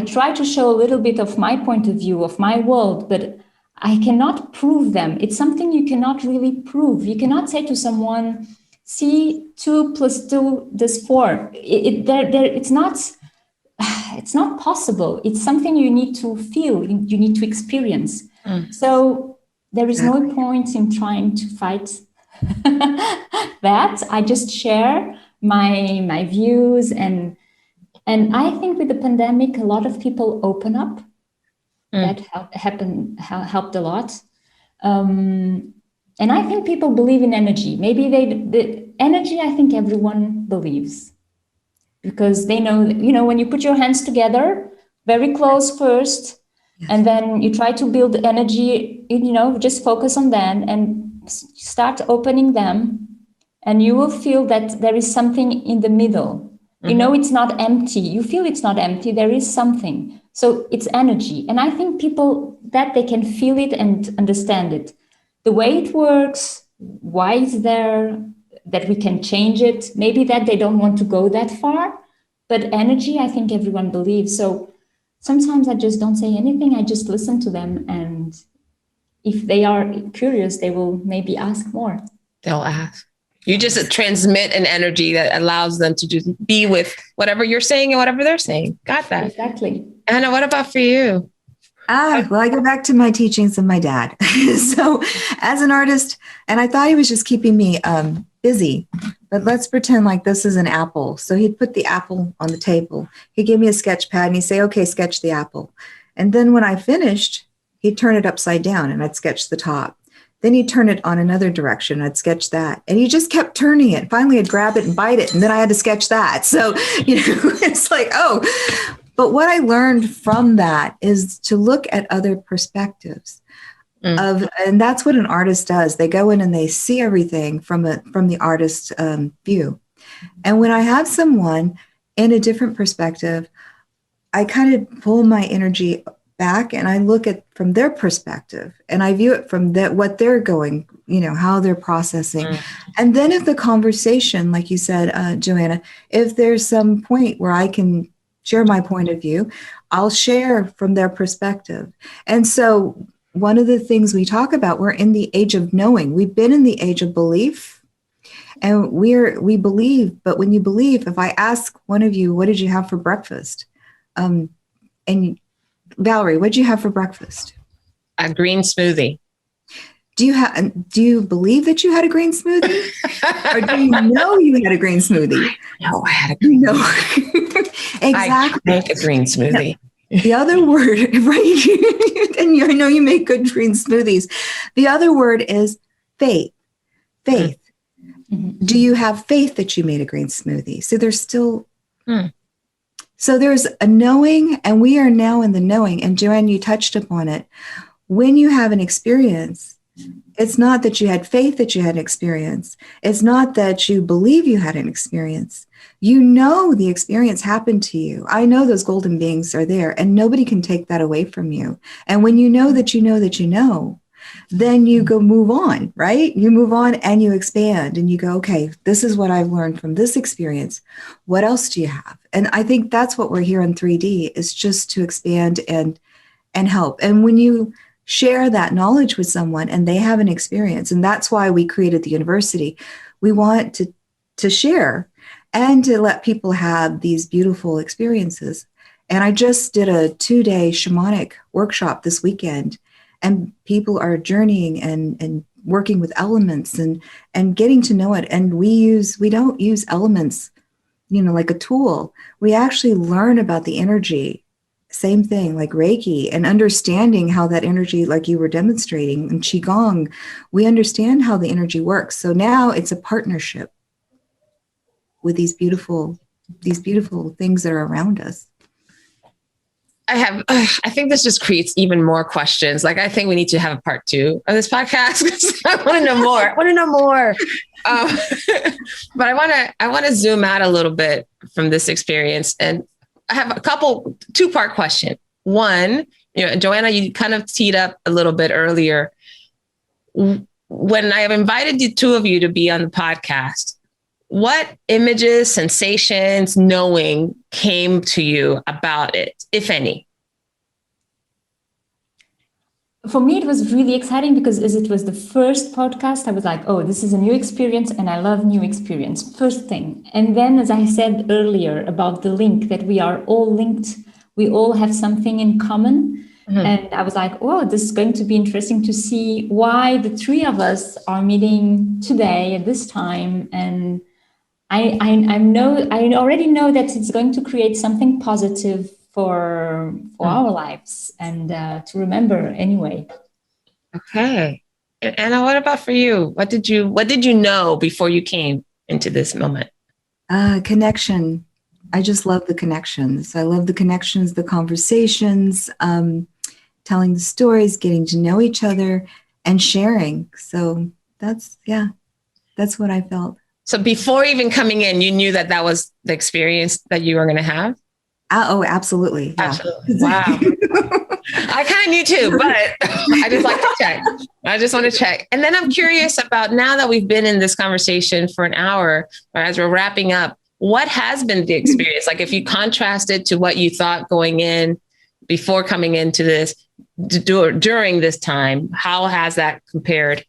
Speaker 3: try to show a little bit of my point of view, of my world, but I cannot prove them. It's something you cannot really prove. You cannot say to someone, see, 2 + 2 does 4. It's not possible. It's something you need to feel, you need to experience. So there is no point in trying to fight that. I just share my views. And I think with the pandemic, a lot of people open up. That helped a lot. And I think people believe in energy. Maybe the energy, I think everyone believes, because they know, when you put your hands together, very close first, and then you try to build energy, just focus on that and start opening them, and you will feel that there is something in the middle. It's not empty. You feel it's not empty. There is something. So it's energy. And I think people, that they can feel it and understand it. The way it works, why it's there, that we can change it. Maybe that they don't want to go that far. But energy, I think everyone believes. So sometimes I just don't say anything. I just listen to them. And if they are curious, they will maybe ask more.
Speaker 1: They'll ask. You just transmit an energy that allows them to just be with whatever you're saying and whatever they're saying. Got that.
Speaker 3: Exactly.
Speaker 1: Anna, what about for you?
Speaker 2: Well, I go back to my teachings of my dad. So as an artist, and I thought he was just keeping me busy, but let's pretend like this is an apple. So he'd put the apple on the table. He'd give me a sketch pad and he'd say, okay, sketch the apple. And then when I finished, he'd turn it upside down and I'd sketch the top. Then he'd turn it on another direction. I'd sketch that. And he just kept turning it. Finally, I'd grab it and bite it. And then I had to sketch that. So, it's like, oh. But what I learned from that is to look at other perspectives. And that's what an artist does. They go in and they see everything from the artist's view. And when I have someone in a different perspective, I kind of pull my energy back and I look at from their perspective and I view it from what they're going, how they're processing. And then if the conversation, like you said, Joanna, if there's some point where I can share my point of view, I'll share from their perspective. And so one of the things we talk about, we're in the age of knowing. We've been in the age of belief and we believe, but when you believe, if I ask one of you, what did you have for breakfast? And Valerie, what did you have for breakfast?
Speaker 1: A green smoothie.
Speaker 2: Do you believe that you had a green smoothie? Or do you know you had a green smoothie?
Speaker 1: No, I had a green
Speaker 2: smoothie. Exactly.
Speaker 1: I make a green smoothie.
Speaker 2: Now, the other word, right? And I know you make good green smoothies. The other word is faith. Faith. Do you have faith that you made a green smoothie? So there's still... So there's a knowing, and we are now in the knowing. And Joanne, you touched upon it. When you have an experience, it's not that you had faith that you had an experience. It's not that you believe you had an experience. You know the experience happened to you. I know those golden beings are there, and nobody can take that away from you. And when you know that you know that you know, then you go move on, right? You move on and you expand and you go, okay, this is what I've learned from this experience. What else do you have? And I think that's what we're here in 3D, is just to expand and help. And when you share that knowledge with someone and they have an experience, and that's why we created the university, we want to share and to let people have these beautiful experiences. And I just did a 2-day shamanic workshop this weekend. And people are journeying and working with elements and getting to know it. And we don't use elements, like a tool. We actually learn about the energy. Same thing, like Reiki, and understanding how that energy, like you were demonstrating, and Qigong, we understand how the energy works. So now it's a partnership with these beautiful things that are around us.
Speaker 1: I think this just creates even more questions. Like, I think we need to have a part 2 of this podcast because I want to know more. But I want to zoom out a little bit from this experience. And I have a couple 2-part question. One, Joanna, you kind of teed up a little bit earlier. When I have invited the 2 of you to be on the podcast, what images, sensations, knowing came to you about it, if any?
Speaker 3: For me, it was really exciting because as it was the first podcast, I was like, oh, this is a new experience and I love new experience. First thing. And then, as I said earlier about the link, that we are all linked, we all have something in common. And I was like, oh, this is going to be interesting to see why the 3 of us are meeting today at this time. And I already know that it's going to create something positive for our lives, and to remember anyway.
Speaker 1: Okay. And Anna, what about for you? What did you know before you came into this moment?
Speaker 2: Connection. I just love the connections. I love the connections, the conversations, telling the stories, getting to know each other, and sharing. So that's what I felt.
Speaker 1: So before even coming in, you knew that was the experience that you were going to have?
Speaker 2: Oh, absolutely. Yeah.
Speaker 1: Absolutely. Wow. I kind of knew too, but I just like to check. I just want to check. And then I'm curious about, now that we've been in this conversation for an hour, or as we're wrapping up, what has been the experience? Like, if you contrast it to what you thought going in before coming into this, during this time, how has that compared?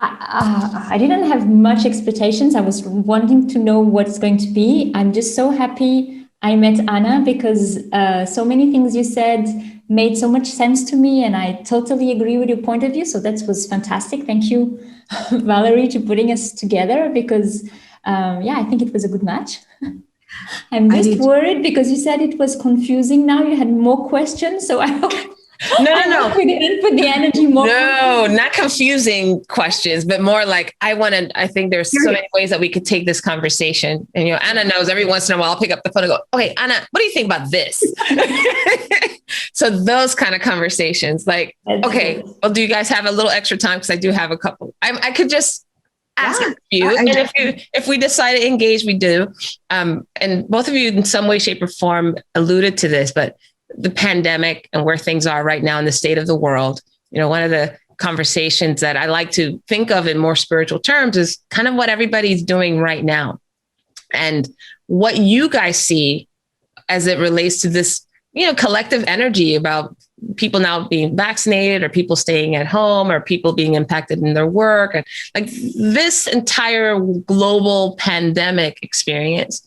Speaker 3: I didn't have much expectations. I was wanting to know what's going to be. I'm just so happy I met Anna, because so many things you said made so much sense to me, and I totally agree with your point of view. So that was fantastic. Thank you, Valerie, to putting us together, because I think it was a good match. I'm just worried because you said it was confusing. Now you had more questions, so I hope.
Speaker 1: No.
Speaker 3: We didn't put the energy more.
Speaker 1: No, not confusing questions, but more like, I think there's so many ways that we could take this conversation. And, Anna knows every once in a while I'll pick up the phone and go, okay, Anna, what do you think about this? So those kind of conversations, like, okay, well, do you guys have a little extra time? Because I do have a couple. I could just ask a few. And if we decide to engage, we do. And both of you in some way, shape, or form alluded to this, but the pandemic and where things are right now in the state of the world, one of the conversations that I like to think of in more spiritual terms is kind of what everybody's doing right now, and what you guys see as it relates to this, collective energy about people now being vaccinated, or people staying at home, or people being impacted in their work. And like, this entire global pandemic experience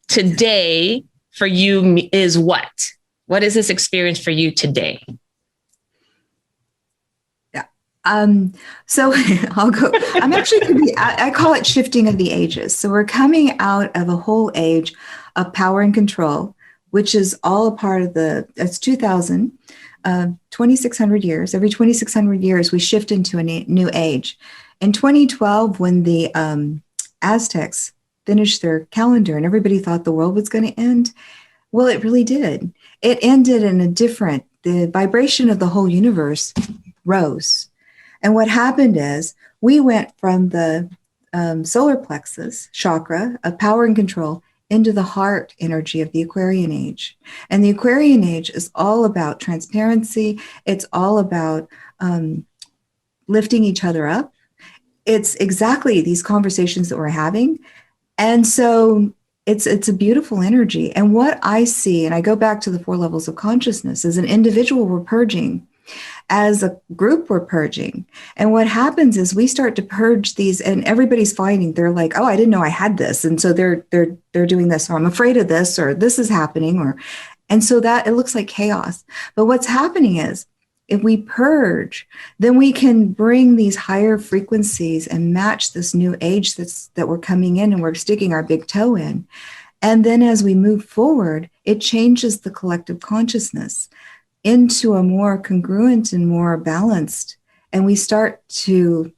Speaker 1: today for you is what? What is this experience for you today?
Speaker 2: Yeah. So I'll go. I'm actually I call it shifting of the ages. So we're coming out of a whole age of power and control, which is all a part of it's 2000, 2,600 years. Every 2,600 years, we shift into a new age. In 2012, when the Aztecs finished their calendar and everybody thought the world was going to end, well, it really did. It ended in the vibration of the whole universe rose. And what happened is we went from the solar plexus chakra of power and control into the heart energy of the Aquarian age. And the Aquarian age is all about transparency. It's all about lifting each other up. It's exactly these conversations that we're having. And so it's a beautiful energy. And what I see, and I go back to the 4 levels of consciousness, as an individual, we're purging. As a group, we're purging. And what happens is we start to purge these, and everybody's finding, they're like, oh, I didn't know I had this. And so they're doing this, or I'm afraid of this, or this is happening, and so that it looks like chaos. But what's happening is, if we purge, then we can bring these higher frequencies and match this new age that we're coming in, and we're sticking our big toe in. And then as we move forward, it changes the collective consciousness into a more congruent and more balanced. And we start to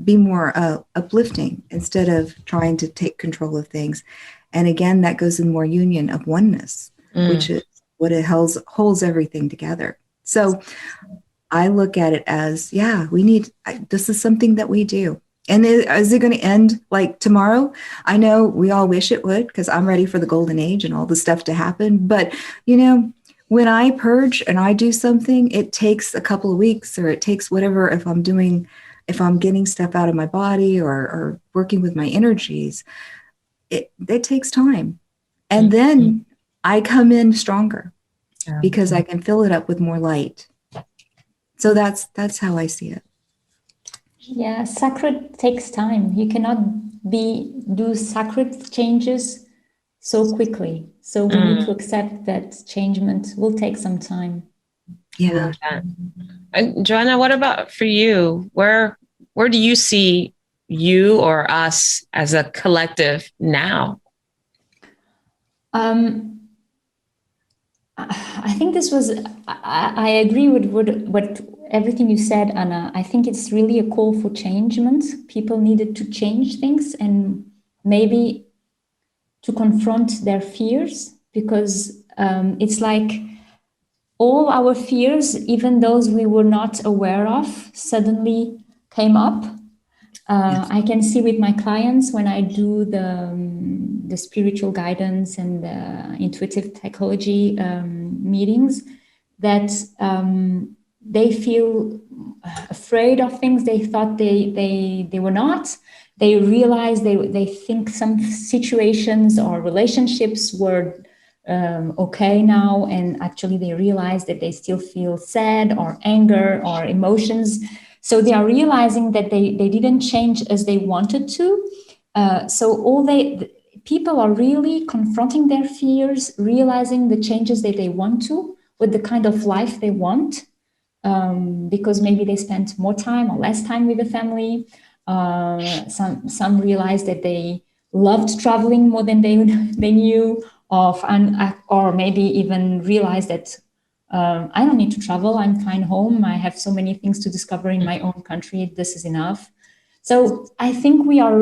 Speaker 2: be more uplifting instead of trying to take control of things. And again, that goes in more union of oneness, which is what it holds everything together. So I look at it as, this is something that we do. And is it going to end like tomorrow? I know we all wish it would, because I'm ready for the golden age and all the stuff to happen. But, when I purge and I do something, it takes a couple of weeks, or it takes whatever, if I'm getting stuff out of my body or working with my energies, it takes time. And then I come in stronger because I can fill it up with more light. So that's how I see it.
Speaker 3: Yeah, sacred takes time. You cannot do sacred changes so quickly. So we need to accept that changement will take some time.
Speaker 1: Yeah. And Joana, what about for you? Where do you see you or us as a collective now?
Speaker 3: I think this was, I agree with what everything you said, Anna. I think it's really a call for changement. People needed to change things and maybe to confront their fears, because it's like all our fears, even those we were not aware of, suddenly came up. Yes. I can see with my clients when I do the spiritual guidance and the intuitive psychology meetings that they feel afraid of things they thought they were not. They realize they think some situations or relationships were okay now, and actually they realize that they still feel sad or anger or emotions. So they are realizing that they didn't change as they wanted to. So people are really confronting their fears, realizing the changes that they want to with the kind of life they want, because maybe they spent more time or less time with the family. Some realized that they loved traveling more than they knew of, or maybe even realized that I don't need to travel. I'm fine home. I have so many things to discover in my own country. This is enough. So I think we are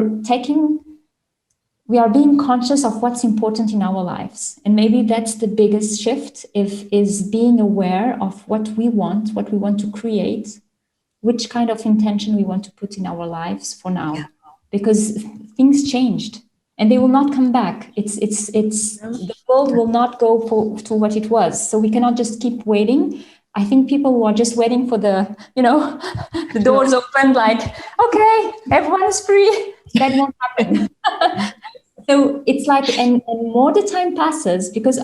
Speaker 3: being conscious of what's important in our lives. And maybe that's the biggest shift, is being aware of what we want to create, which kind of intention we want to put in our lives for now. Yeah. Because things changed and they will not come back. The world will not go to what it was. So we cannot just keep waiting. I think people who are just waiting for the doors open, like, okay, everyone is free. That won't happen. So it's like, and more the time passes, because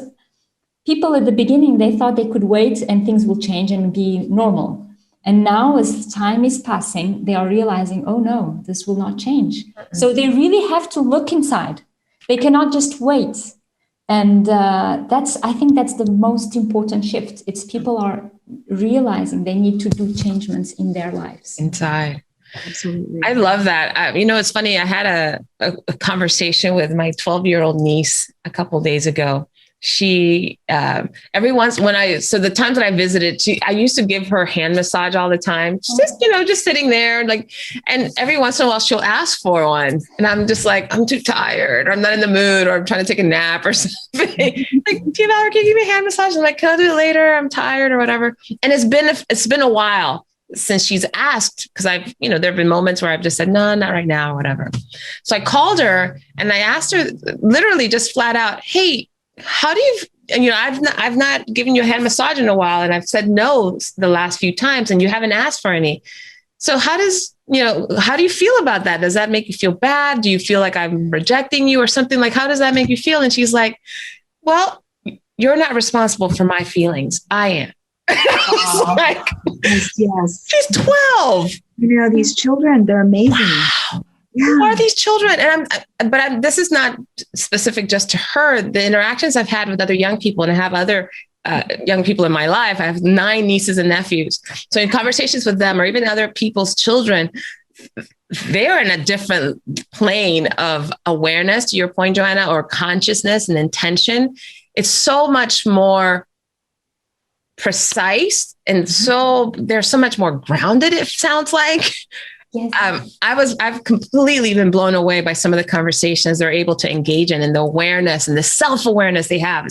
Speaker 3: people at the beginning, they thought they could wait and things will change and be normal. And now as time is passing, they are realizing, oh no, this will not change. Mm-hmm. So they really have to look inside. They cannot just wait. And I think that's the most important shift. It's people are realizing they need to do changements in their lives.
Speaker 1: Inside. Absolutely. I love that. It's funny. I had a conversation with my 12-year-old niece a couple of days ago. She, the times that I visited, I used to give her hand massage all the time. Just sitting there, and every once in a while she'll ask for one. And I'm just like, I'm too tired, or I'm not in the mood, or I'm trying to take a nap or something. Like, Valerie, can you give me a hand massage? I'm like, can I do it later? I'm tired or whatever. And it's been a while since she's asked, because there have been moments where I've just said, no, not right now, or whatever. So I called her and I asked her literally just flat out, hey, how do you, I've not given you a hand massage in a while, and I've said no the last few times and you haven't asked for any. So how do you feel about that? Does that make you feel bad? Do you feel like I'm rejecting you or something? Like, how does that make you feel? And she's like, well, you're not responsible for my feelings. I am. Like,
Speaker 2: yes.
Speaker 1: She's 12.
Speaker 2: These children, they're amazing.
Speaker 1: Wow. Yeah. Who are these children? And this is not specific just to her. The interactions I've had with other young people, and I have other young people in my life. I have 9 nieces and nephews. So in conversations with them, or even other people's children, they're in a different plane of awareness, to your point, Joana, or consciousness and intention. It's so much more precise, and so they're so much more grounded, it sounds like. Yes. I've completely been blown away by some of the conversations they're able to engage in, and the awareness and the self-awareness they have.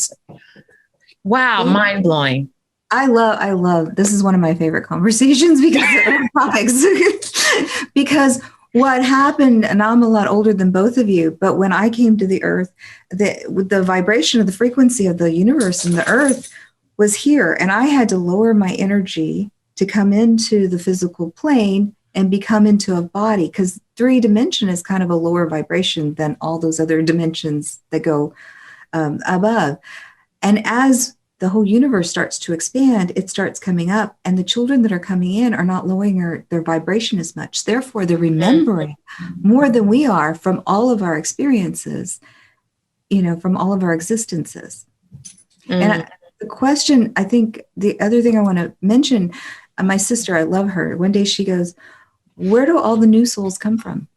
Speaker 1: Wow, mind blowing.
Speaker 2: I love, this is one of my favorite conversations because of topics. Because what happened, and I'm a lot older than both of you, but when I came to the earth, the vibration of the frequency of the universe and the earth was here, and I had to lower my energy to come into the physical plane and become into a body, because 3-dimension is kind of a lower vibration than all those other dimensions that go above. And as the whole universe starts to expand, it starts coming up, and the children that are coming in are not lowering their vibration as much. Therefore, they're remembering more than we are from all of our experiences, from all of our existences. And the question, I think the other thing I want to mention, my sister, I love her. One day she goes, where do all the new souls come from?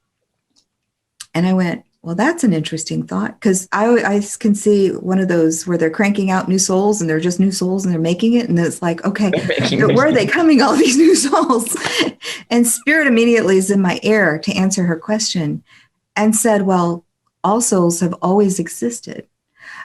Speaker 2: And I went, well, that's an interesting thought, because I can see one of those where they're cranking out new souls and they're just new souls and they're making it. And it's like, okay, where are they coming, all these new souls? And Spirit immediately is in my ear to answer her question and said, well, all souls have always existed.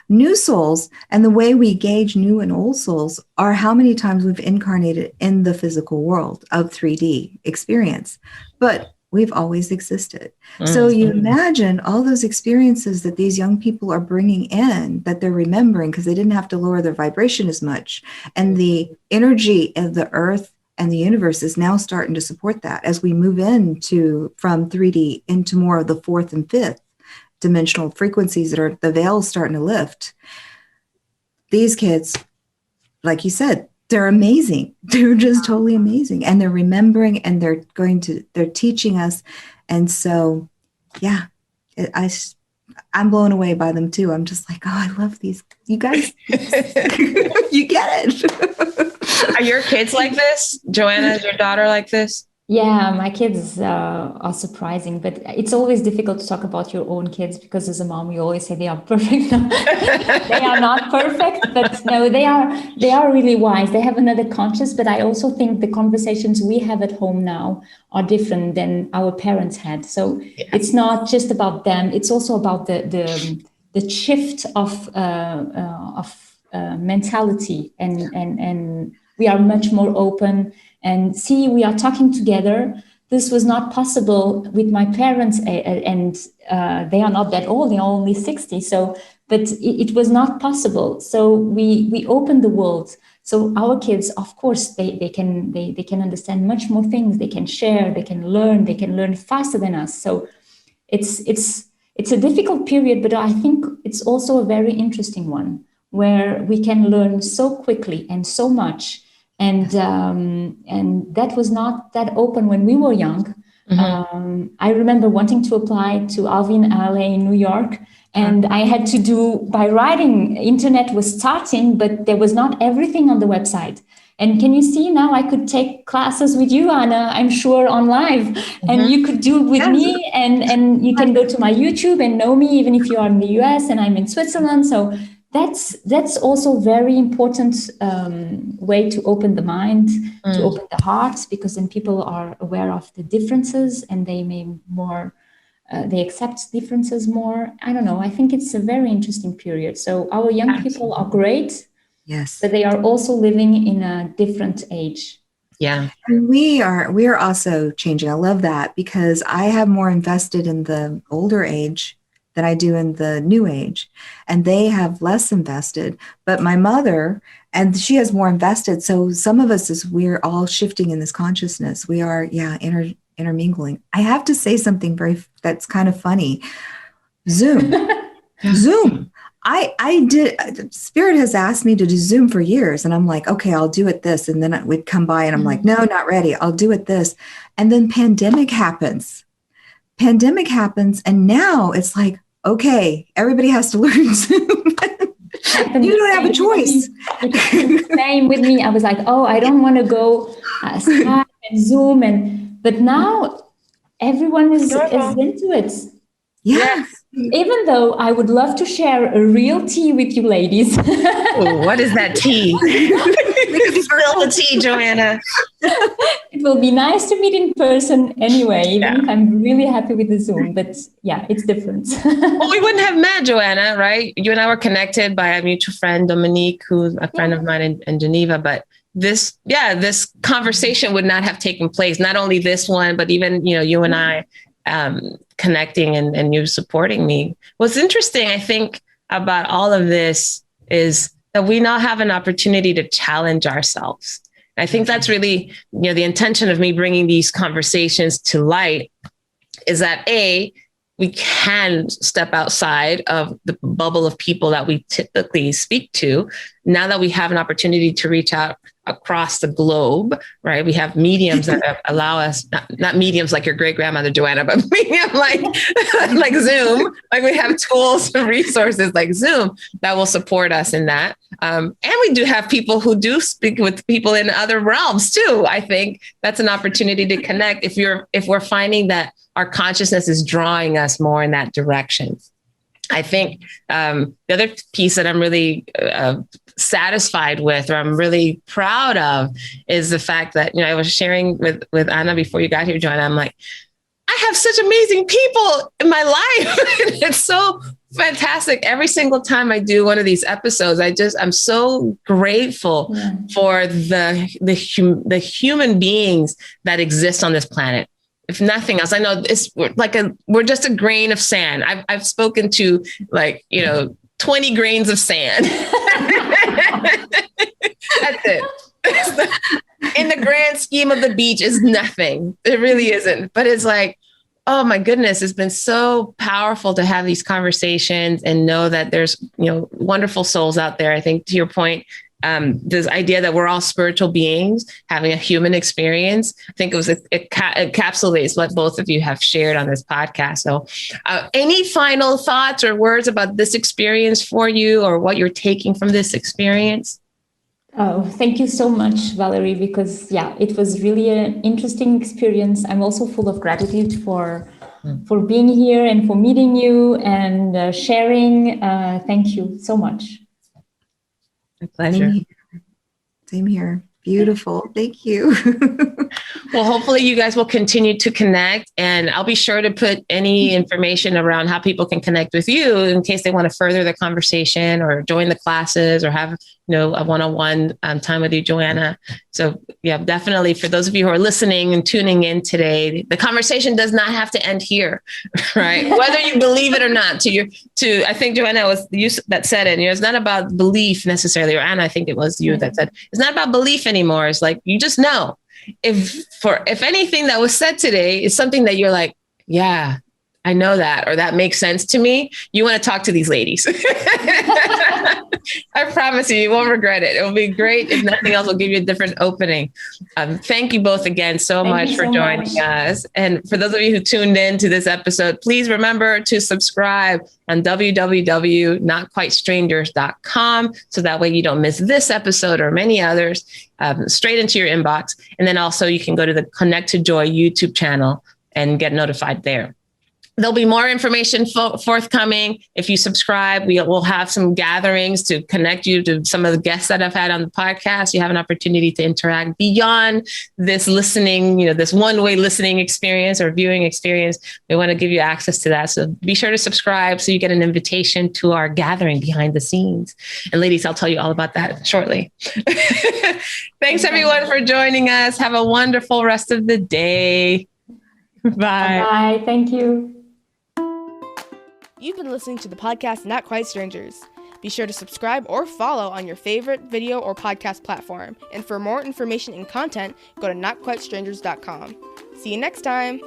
Speaker 2: New souls, and the way we gauge new and old souls, are how many times we've incarnated in the physical world of 3D experience. But we've always existed. So you imagine all those experiences that these young people are bringing in, that they're remembering because they didn't have to lower their vibration as much. And the energy of the earth and the universe is now starting to support that as we move into from 3D into more of the fourth and fifth dimensional frequencies that are the veil's starting to lift. These kids, like you said, they're amazing. They're just totally amazing. And they're remembering, and they're teaching us. And so, yeah, I'm blown away by them too. I'm just like, oh, I love these. You guys, you get it.
Speaker 1: Are your kids like this? Joanna, is your daughter like this?
Speaker 3: Yeah, my kids are surprising, but it's always difficult to talk about your own kids because as a mom, you always say they are perfect. They are not perfect, but no, they are really wise. They have another conscience, but I also think the conversations we have at home now are different than our parents had. So It's not just about them. It's also about the shift of mentality, and we are much more open. And see, we are talking together. This was not possible with my parents, and they are not that old. They are only 60. So, but it was not possible. So we opened the world. So our kids, of course, they can understand much more things. They can share. They can learn faster than us. So it's a difficult period, but I think it's also a very interesting one where we can learn so quickly and so much. And that was not that open when we were young. I remember wanting to apply to Alvin Alley in New York, and I had to do by writing. Internet was starting, but there was not everything on the website. And can you see now I could take classes with you, Anna, I'm sure on live, and you could do it with me, and you can go to my YouTube and know me even if you are in the US and I'm in Switzerland. So that's also very important way to open the mind, to open the heart, because then people are aware of the differences and they may more, they accept differences more. I don't know. I think it's a very interesting period. So our young people are great,
Speaker 2: yes,
Speaker 3: but they are also living in a different age.
Speaker 2: Yeah. And we are also changing. I love that because I have more invested in the older age than I do in the new age. And they have less invested. But my mother, and she has more invested. So some of us, as we're all shifting in this consciousness, we are, intermingling. I have to say something that's kind of funny. Zoom. Zoom. I did, Spirit has asked me to do Zoom for years. And I'm like, okay, I'll do it this. And then we'd come by and I'm like, no, not ready. I'll do it this. And then pandemic happens. And now it's like, okay, everybody has to learn Zoom. You don't have a choice.
Speaker 3: Same with me. I was like, oh, I don't want to go Skype and Zoom. But now everyone is into it.
Speaker 2: Yes.
Speaker 3: Even though I would love to share a real tea with you ladies.
Speaker 1: Oh, what is that tea? Spill the tea, Joanna.
Speaker 3: It will be nice to meet in person anyway, even if I'm really happy with the Zoom. But yeah, it's different.
Speaker 1: Well, we wouldn't have met, Joanna, right? You and I were connected by a mutual friend, Dominique, who's a friend of mine in Geneva. But this conversation would not have taken place. Not only this one, but even, you and I connecting and you supporting me. What's interesting, I think, about all of this is that we now have an opportunity to challenge ourselves. And I think that's really, the intention of me bringing these conversations to light is that we can step outside of the bubble of people that we typically speak to. now that we have an opportunity to reach out across the globe, right? We have mediums that allow us, not mediums like your great grandmother Joana, but medium like Zoom. Like we have tools and resources like Zoom that will support us in that. And we do have people who do speak with people in other realms too. I think that's an opportunity to connect if we're finding that our consciousness is drawing us more in that direction. I think the other piece that I'm really satisfied with, or I'm really proud of, is the fact that, I was sharing with Anna before you got here, Joanna. I'm like, I have such amazing people in my life. It's so fantastic. Every single time I do one of these episodes, I'm so grateful for the human beings that exist on this planet. If nothing else, I know we're just a grain of sand. I've spoken to 20 grains of sand. That's it. In the grand scheme of the beach is nothing. It really isn't. But it's like, oh my goodness, it's been so powerful to have these conversations and know that there's, wonderful souls out there. I think to your point, this idea that we're all spiritual beings having a human experience, I think it encapsulates what both of you have shared on this podcast. So any final thoughts or words about this experience for you, or what you're taking from this experience?
Speaker 3: Oh, thank you so much, Valerie, because it was really an interesting experience. I'm also full of gratitude for being here and for meeting you and sharing. Thank you so much.
Speaker 1: My pleasure.
Speaker 2: Same here. Beautiful. Thank you.
Speaker 1: Well, hopefully you guys will continue to connect, and I'll be sure to put any information around how people can connect with you in case they want to further the conversation or join the classes or have, a one-on-one time with you, Joanna. So definitely for those of you who are listening and tuning in today, the conversation does not have to end here, right? Whether you believe it or not. I think Joanna was you that said it. It's not about belief necessarily, or Anna, I think it was you that said it's not about belief anymore. It's like you just know. If anything that was said today is something that you're like, yeah, I know that, or that makes sense to me, you want to talk to these ladies. I promise you won't regret it. It will be great. If nothing else, will give you a different opening. Thank you both again so much for joining us. And for those of you who tuned in to this episode, please remember to subscribe on www.notquitestrangers.com. So that way you don't miss this episode or many others straight into your inbox. And then also you can go to the Connect to Joy YouTube channel and get notified there. There'll be more information forthcoming. If you subscribe, we'll have some gatherings to connect you to some of the guests that I've had on the podcast. You have an opportunity to interact beyond this listening, this one-way listening experience or viewing experience. We want to give you access to that. So be sure to subscribe so you get an invitation to our gathering behind the scenes. And ladies, I'll tell you all about that shortly. Thanks everyone for joining us. Have a wonderful rest of the day. Bye.
Speaker 3: Bye. Thank you.
Speaker 4: You've been listening to the podcast Not Quite Strangers. Be sure to subscribe or follow on your favorite video or podcast platform. And for more information and content, go to notquitestrangers.com. See you next time.